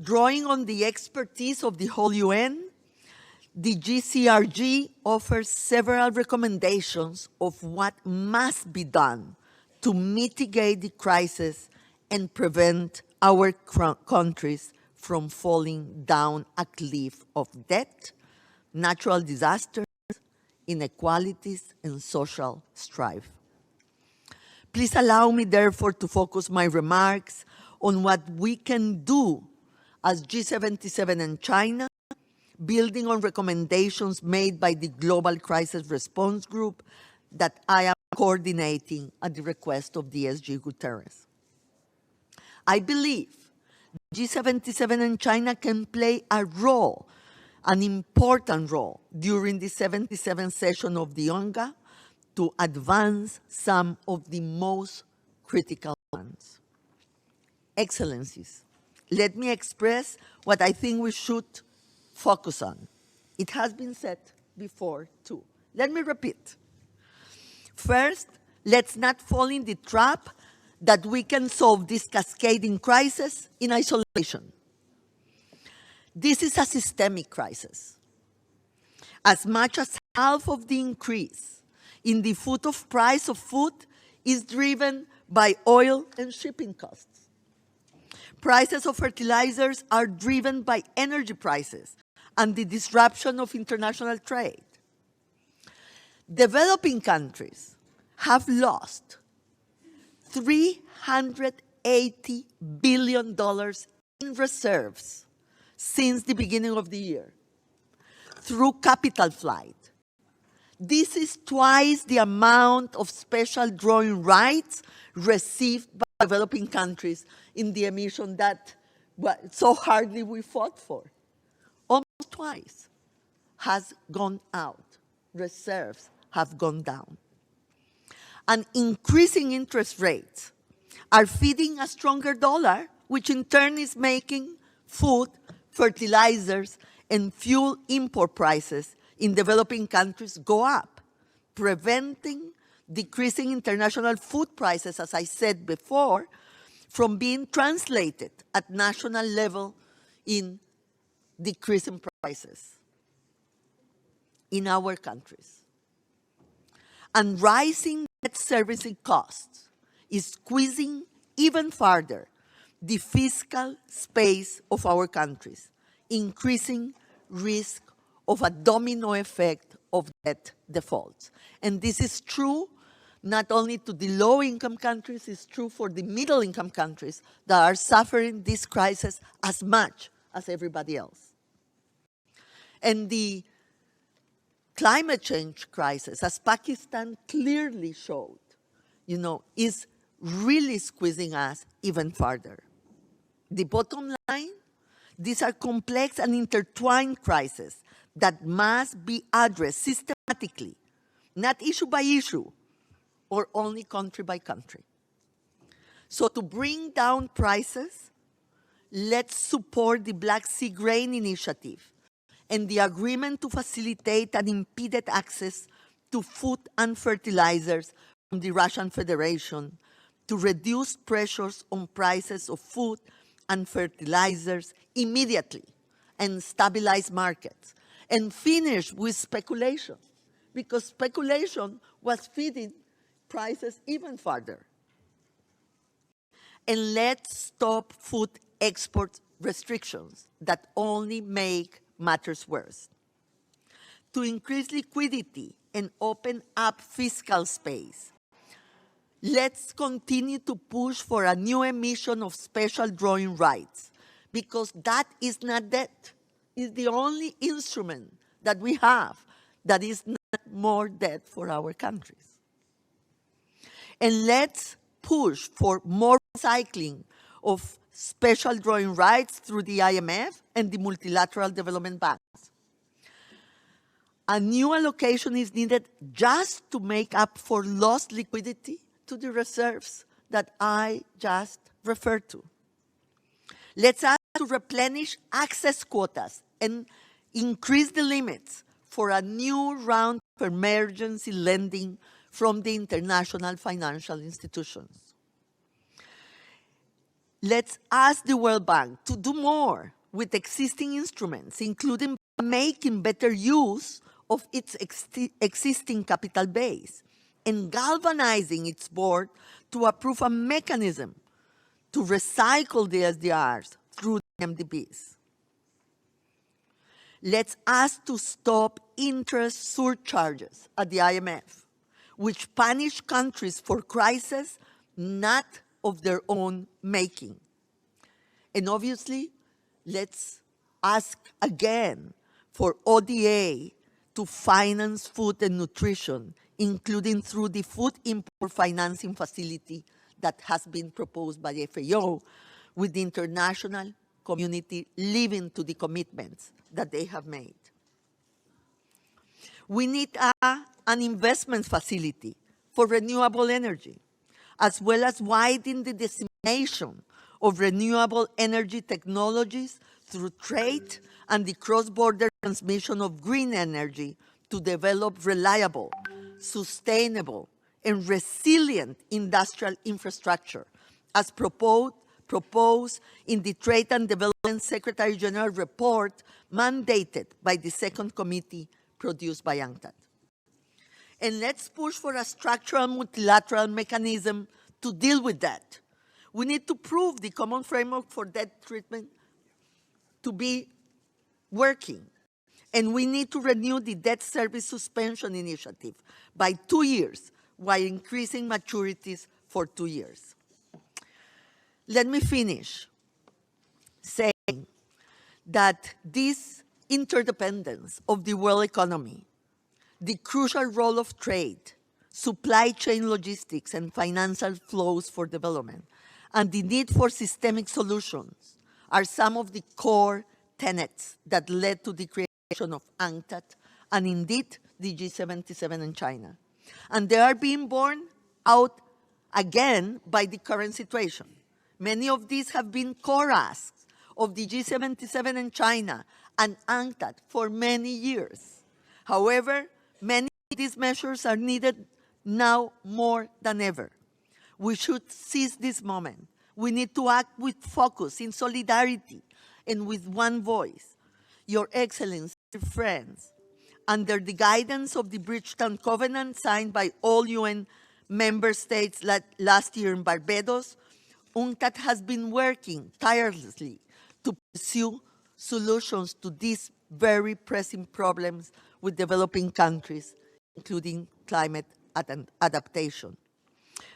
Drawing on the expertise of the whole UN, the GCRG offers several recommendations of what must be done to mitigate the crisis and prevent our countries from falling down a cliff of debt, natural disasters, inequalities, and social strife. Please allow me, therefore, to focus my remarks on what we can do as G77 and China, building on recommendations made by the Global Crisis Response Group that I am coordinating at the request of DSG Guterres. I believe G77 and China can play a role, an important role, during the 77th session of the UNGA to advance some of the most critical ones. Excellencies, let me express what I think we should focus on. It has been said before, too. Let me repeat. First, let's not fall in the trap that we can solve this cascading crisis in isolation. This is a systemic crisis. As much as half of the increase in the price of food is driven by oil and shipping costs. Prices of fertilizers are driven by energy prices and the disruption of international trade. Developing countries have lost $380 billion in reserves since the beginning of the year through capital flight. This is twice the amount of special drawing rights received by developing countries in the emission that so hardly we fought for. Almost twice has gone out. Reserves have gone down. And increasing interest rates are feeding a stronger dollar, which in turn is making food, fertilizers, and fuel import prices in developing countries go up, preventing decreasing international food prices, as I said before, from being translated at national level in decreasing prices in our countries. And rising debt servicing costs is squeezing even further the fiscal space of our countries, increasing risk of a domino effect of debt defaults. And this is true not only to the low-income countries, it's true for the middle-income countries that are suffering this crisis as much as everybody else. And the climate change crisis, as Pakistan clearly showed, is really squeezing us even further. The bottom line, these are complex and intertwined crises that must be addressed systematically, not issue by issue, or only country by country. So to bring down prices, let's support the Black Sea Grain Initiative and the agreement to facilitate unimpeded access to food and fertilizers from the Russian Federation to reduce pressures on prices of food and fertilizers immediately and stabilize markets, and finish with speculation, because speculation was feeding prices even further. And let's stop food export restrictions that only make matters worse. To increase liquidity and open up fiscal space, let's continue to push for a new emission of special drawing rights, because that is not debt. It's the only instrument that we have that is not more debt for our countries. And let's push for more recycling of special drawing rights through the IMF and the multilateral development banks. A new allocation is needed just to make up for lost liquidity to the reserves that I just referred to. Let's ask to replenish access quotas and increase the limits for a new round of emergency lending from the international financial institutions. Let's ask the World Bank to do more with existing instruments, including making better use of its existing capital base and galvanizing its board to approve a mechanism to recycle the SDRs through the MDBs. Let's ask to stop interest surcharges at the IMF, which punish countries for crises not of their own making. And obviously, let's ask again for ODA to finance food and nutrition including through the food import financing facility that has been proposed by FAO, with the international community living to the commitments that they have made. We need an investment facility for renewable energy, as well as widen the dissemination of renewable energy technologies through trade and the cross-border transmission of green energy to develop reliable, sustainable, and resilient industrial infrastructure, as proposed in the Trade and Development Secretary General report mandated by the second committee produced by UNCTAD. And let's push for a structural multilateral mechanism to deal with that. We need to prove the common framework for debt treatment to be working. And we need to renew the debt service suspension initiative by 2 years while increasing maturities for 2 years. Let me finish saying that this interdependence of the world economy, the crucial role of trade, supply chain logistics and financial flows for development, and the need for systemic solutions are some of the core tenets that led to the creation of UNCTAD and indeed the G77 in China. And they are being borne out again by the current situation. Many of these have been core asks of the G77 in China and UNCTAD for many years. However, many of these measures are needed now more than ever. We should seize this moment. We need to act with focus, in solidarity, and with one voice. Your Excellency, friends, under the guidance of the Bridgetown Covenant signed by all UN member states last year in Barbados, UNCTAD has been working tirelessly to pursue solutions to these very pressing problems with developing countries, including climate adaptation.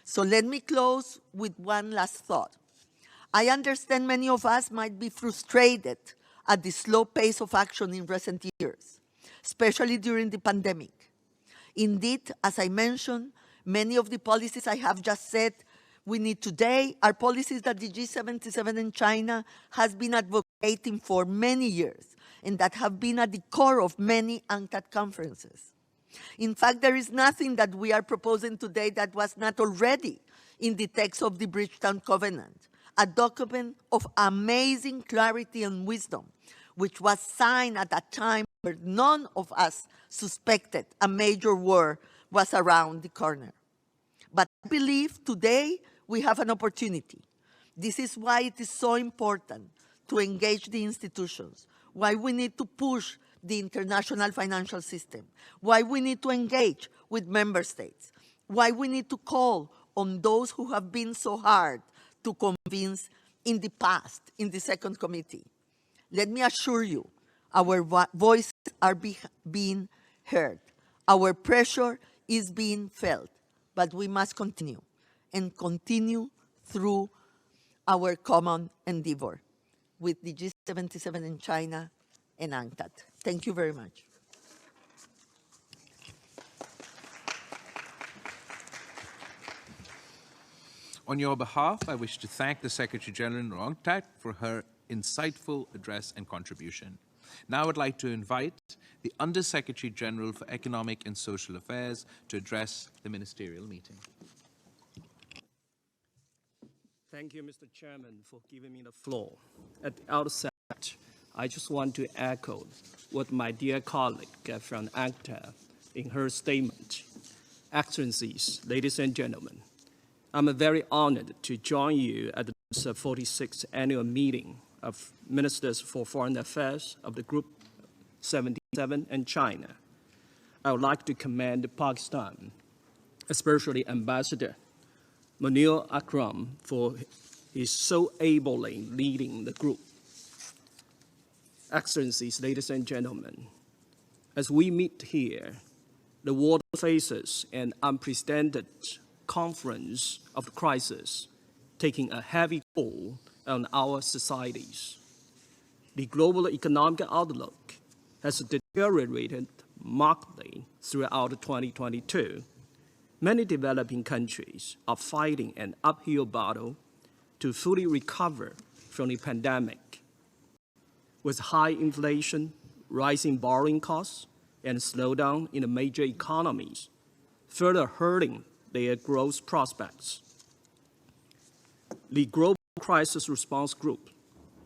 So let me close with one last thought. I understand many of us might be frustrated at the slow pace of action in recent years, especially during the pandemic. Indeed, as I mentioned, many of the policies I have just said we need today are policies that the G77 in China has been advocating for many years and that have been at the core of many UNCTAD conferences. In fact, there is nothing that we are proposing today that was not already in the text of the Bridgetown Covenant, a document of amazing clarity and wisdom, which was signed at a time where none of us suspected a major war was around the corner. But I believe today we have an opportunity. This is why it is so important to engage the institutions, why we need to push the international financial system, why we need to engage with member states, why we need to call on those who have been so hard to convince in the past, in the second committee. Let me assure you, our voices are being heard. Our pressure is being felt, but we must continue and continue through our common endeavor with the G77 in China and UNCTAD. Thank you very much. On your behalf, I wish to thank the Secretary General of UNCTAD for her insightful address and contribution. Now I would like to invite the Under-Secretary General for Economic and Social Affairs to address the ministerial meeting. Thank you, Mr. Chairman, for giving me the floor. At the outset, I just want to echo what my dear colleague from UNCTAD in her statement. Excellencies, ladies and gentlemen, I'm very honored to join you at the 46th annual meeting of Ministers for Foreign Affairs of the Group 77 and China. I would like to commend Pakistan, especially Ambassador Munir Akram, for his so ably leading the group. Excellencies, ladies and gentlemen, as we meet here, the world faces an unprecedented confluence of crisis, taking a heavy toll on our societies. The global economic outlook has deteriorated markedly throughout 2022, Many developing countries are fighting an uphill battle to fully recover from the pandemic, with high inflation, rising borrowing costs, and slowdown in the major economies, further hurting their growth prospects. The Global Crisis Response Group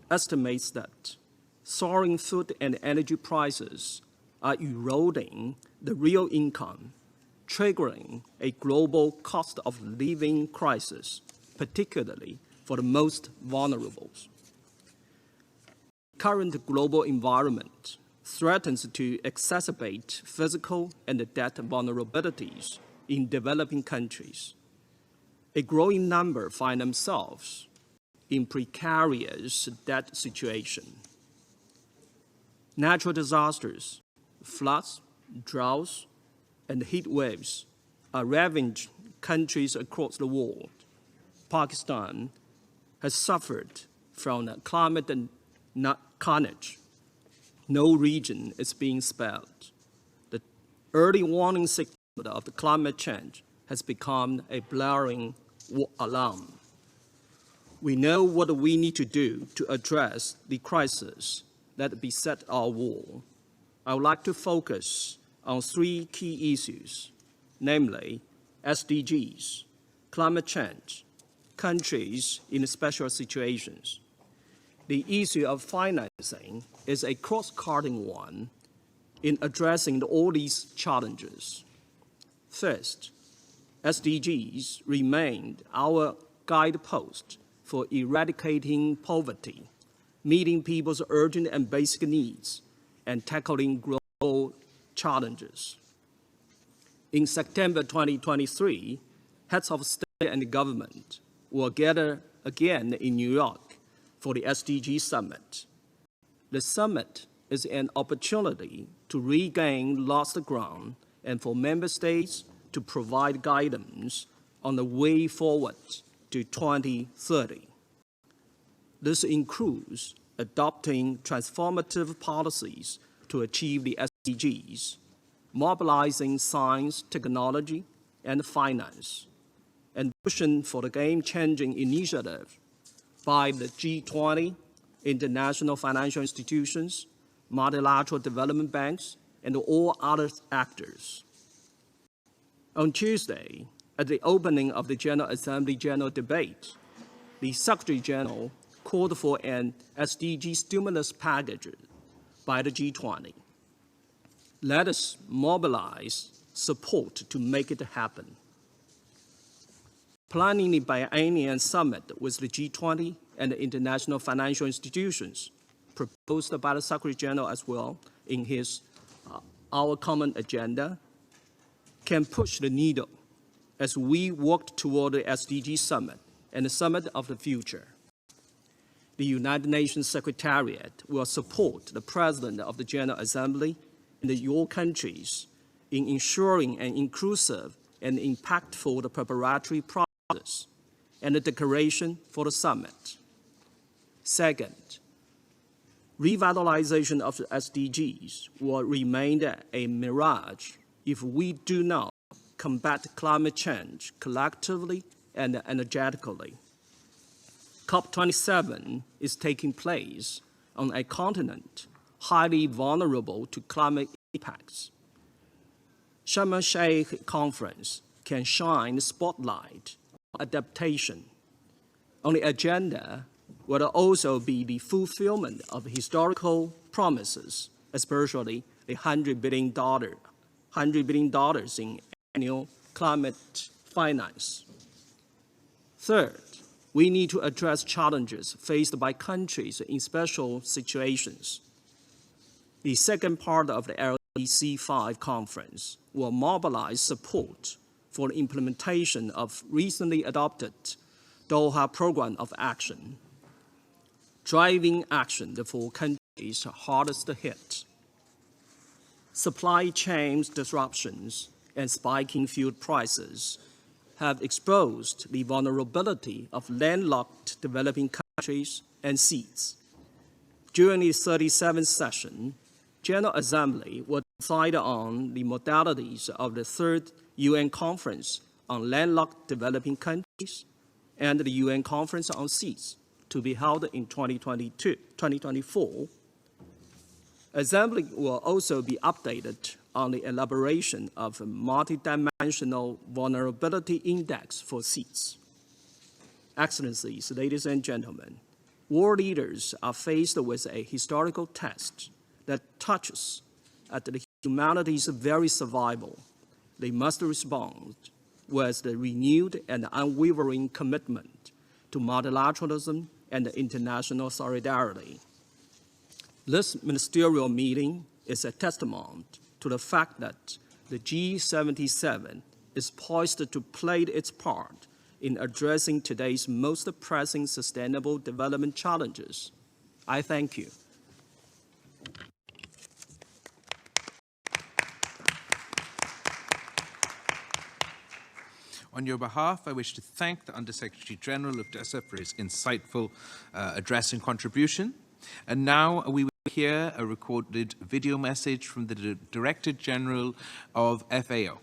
estimates that soaring food and energy prices are eroding the real income, triggering a global cost of living crisis, particularly for the most vulnerable. The current global environment threatens to exacerbate physical and debt vulnerabilities in developing countries. A growing number find themselves in precarious debt situation. Natural disasters, floods, droughts, and heat waves are ravaging countries across the world. Pakistan has suffered from climate carnage. No region is being spared. The early warning signal of the climate change has become a blaring alarm. We know what we need to do to address the crisis that beset our world. I would like to focus on three key issues, namely SDGs, climate change, countries in special situations. The issue of financing is a cross-cutting one in addressing all these challenges. First, SDGs remained our guidepost for eradicating poverty, meeting people's urgent and basic needs, and tackling global challenges. In September 2023, heads of state and government will gather again in New York for the SDG Summit. The summit is an opportunity to regain lost ground and for member states to provide guidance on the way forward to 2030. This includes adopting transformative policies to achieve the SDGs, mobilizing science, technology, and finance, and pushing for the game-changing initiative by the G20, international financial institutions, multilateral development banks, and all other actors. On Tuesday, at the opening of the General Assembly General Debate, the Secretary General called for an SDG stimulus package by the G20. Let us mobilize support to make it happen. Planning the biennial summit with the G20 and the international financial institutions, proposed by the Secretary General as well in his Our Common Agenda, can push the needle as we work toward the SDG Summit and the Summit of the Future. The United Nations Secretariat will support the President of the General Assembly and your countries in ensuring an inclusive and impactful preparatory process and the declaration for the summit. Second, revitalization of the SDGs will remain a mirage if we do not combat climate change collectively and energetically. COP27 is taking place on a continent highly vulnerable to climate impacts. Sharm el-Sheikh Conference can shine the spotlight on adaptation. On the agenda will also be the fulfillment of historical promises, especially the $100 billion in annual climate finance. Third, we need to address challenges faced by countries in special situations. The second part of the LDC5 conference will mobilize support for the implementation of recently adopted Doha Program of Action, driving action for countries hardest hit. Supply chain disruptions and spiking fuel prices have exposed the vulnerability of landlocked developing countries and seas. During the 37th session, General Assembly will decide on the modalities of the third UN Conference on Landlocked Developing Countries and the UN Conference on Seas to be held in 2024. Assembly will also be updated on the elaboration of a multidimensional vulnerability index for seeds. Excellencies, ladies and gentlemen, world leaders are faced with a historical test that touches at the humanity's very survival. They must respond with the renewed and unwavering commitment to multilateralism and international solidarity. This ministerial meeting is a testament to the fact that the G77 is poised to play its part in addressing today's most pressing sustainable development challenges. I thank you. On your behalf, I wish to thank the Undersecretary General of DESA for his insightful address and contribution. And now we will hear a recorded video message from the Director General of FAO.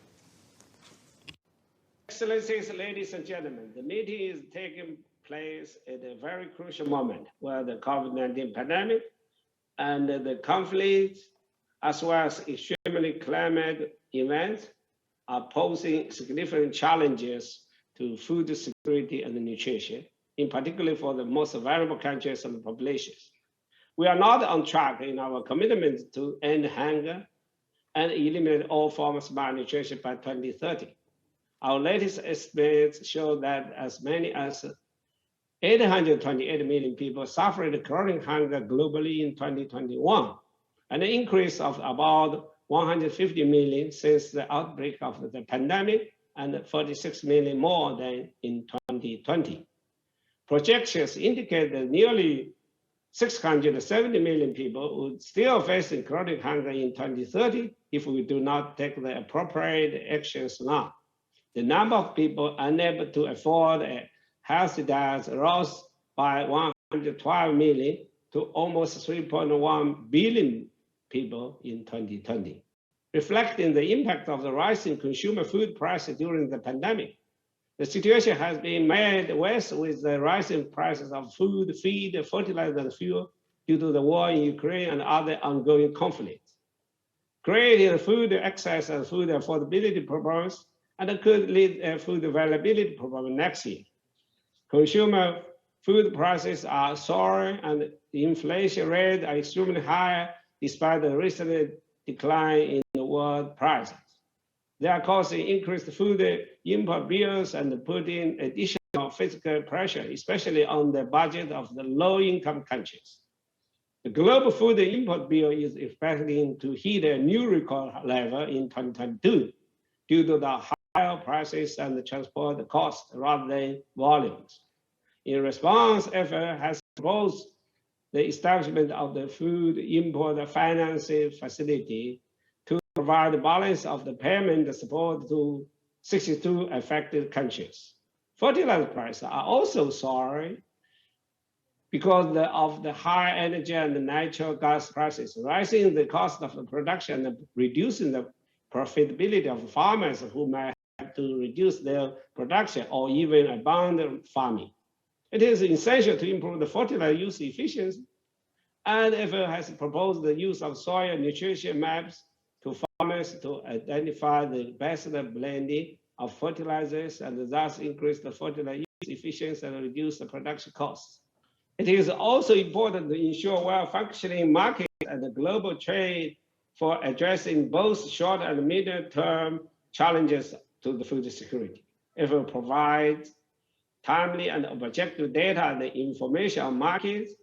Excellencies, ladies and gentlemen, the meeting is taking place at a very crucial moment where the COVID-19 pandemic and the conflict, as well as extremely climate events, are posing significant challenges to food security and nutrition, in particular for the most vulnerable countries and populations. We are not on track in our commitment to end hunger and eliminate all forms of malnutrition by 2030. Our latest estimates show that as many as 828 million people suffered chronic hunger globally in 2021, an increase of about 150 million since the outbreak of the pandemic and 46 million more than in 2020. Projections indicate that nearly 670 million people would still face chronic hunger in 2030 if we do not take the appropriate actions now. The number of people unable to afford a healthy diet rose by 112 million to almost 3.1 billion people in 2020, reflecting the impact of the rising consumer food prices during the pandemic. The situation has been made worse with the rising prices of food, feed, fertilizer, and fuel due to the war in Ukraine and other ongoing conflicts, creating food access and food affordability problems, and could lead a food availability problem next year. Consumer food prices are soaring and the inflation rate are extremely high despite the recent decline in the world prices. They are causing increased food import bills and putting additional fiscal pressure, especially on the budget of the low-income countries. The global food import bill is expecting to hit a new record level in 2022 due to the higher prices and the transport costs rather than volumes. In response, FAO has proposed the establishment of the food import financing facility to provide the balance of the payment support to 62 affected countries. Fertilizer prices are also soaring because of the high energy and natural gas prices, rising the cost of the production and reducing the profitability of farmers who may have to reduce their production or even abandon farming. It is essential to improve the fertilizer use efficiency, and FAO has proposed the use of soil nutrition maps to farmers to identify the best blending of fertilizers and thus increase the fertilizer use efficiency and reduce the production costs. It is also important to ensure well-functioning markets and the global trade for addressing both short and medium-term challenges to the food security. FAO provides timely and objective data and information on markets,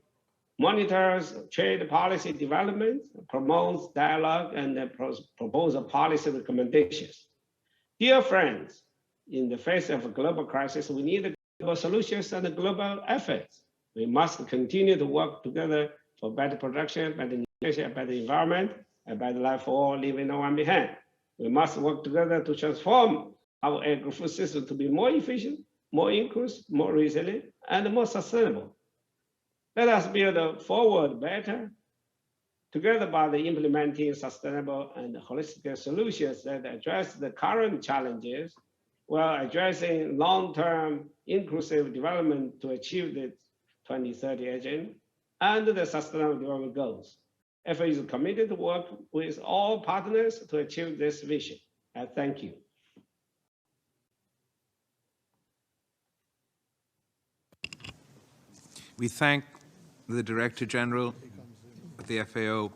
monitors trade policy development, promotes dialogue, and proposes policy recommendations. Dear friends, in the face of a global crisis, we need global solutions and global efforts. We must continue to work together for better production, better nutrition, better environment, and better life for all, leaving no one behind. We must work together to transform our agri-food system to be more efficient, more inclusive, more resilient, and more sustainable. Let us build forward better together by the implementing sustainable and holistic solutions that address the current challenges while addressing long-term inclusive development to achieve the 2030 Agenda and the Sustainable Development Goals. EFA is committed to work with all partners to achieve this vision. I thank you. We thank the Director General of the FAO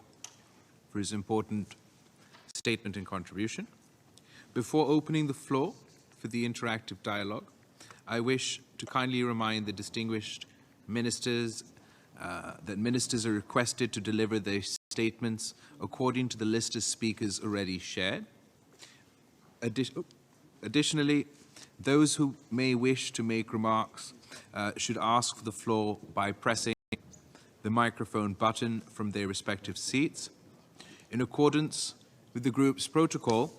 for his important statement and contribution. Before opening the floor for the interactive dialogue, I wish to kindly remind the distinguished ministers that ministers are requested to deliver their statements according to the list of speakers already shared. Additionally, those who may wish to make remarks should ask for the floor by pressing the microphone button from their respective seats. In accordance with the group's protocol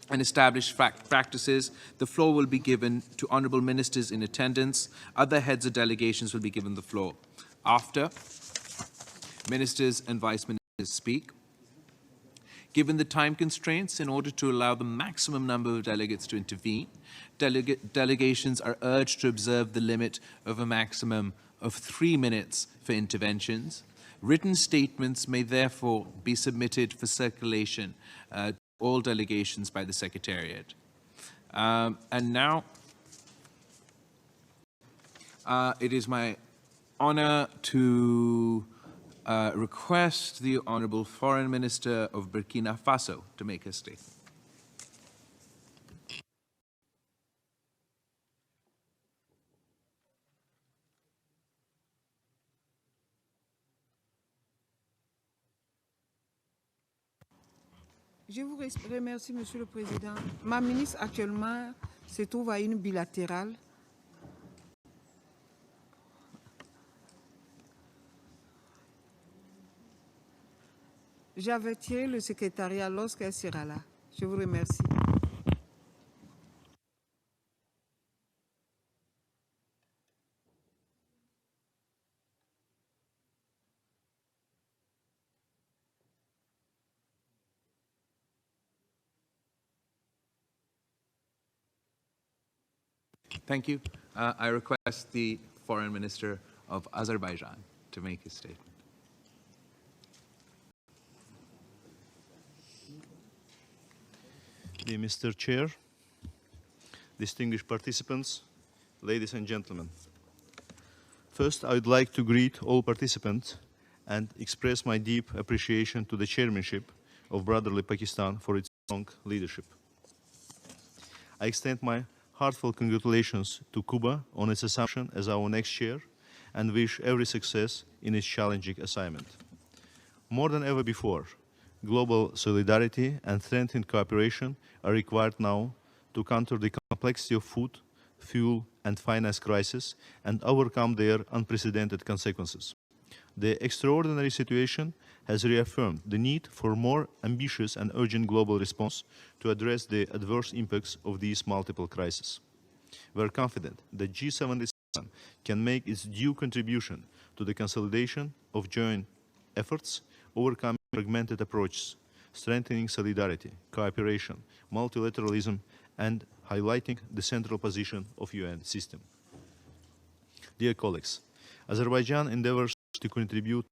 and established practices, the floor will be given to honourable ministers in attendance. Other heads of delegations will be given the floor after ministers and vice ministers speak. Given the time constraints, in order to allow the maximum number of delegates to intervene, delegations are urged to observe the limit of a maximum of 3 minutes for interventions. Written statements may therefore be submitted for circulation to all delegations by the Secretariat. And now, it is my honor to request the Honorable Foreign Minister of Burkina Faso to make his statement. Je vous remercie, Monsieur le Président. Ma ministre actuellement se trouve à une bilatérale. J'avertirai le secrétariat lorsqu'elle sera là. Je vous remercie. Thank you. I request the Foreign Minister of Azerbaijan to make his statement. Dear Mr. Chair, distinguished participants, ladies and gentlemen. First, I would like to greet all participants and express my deep appreciation to the chairmanship of Brotherly Pakistan for its strong leadership. I extend my heartfelt congratulations to Cuba on its assumption as our next chair and wish every success in its challenging assignment. More than ever before, global solidarity and strengthened cooperation are required now to counter the complexity of food, fuel and finance crisis and overcome their unprecedented consequences. The extraordinary situation has reaffirmed the need for more ambitious and urgent global response to address the adverse impacts of these multiple crises. We are confident that G77 can make its due contribution to the consolidation of joint efforts, overcoming fragmented approaches, strengthening solidarity, cooperation, multilateralism, and highlighting the central position of UN system. Dear colleagues, Azerbaijan endeavors to contribute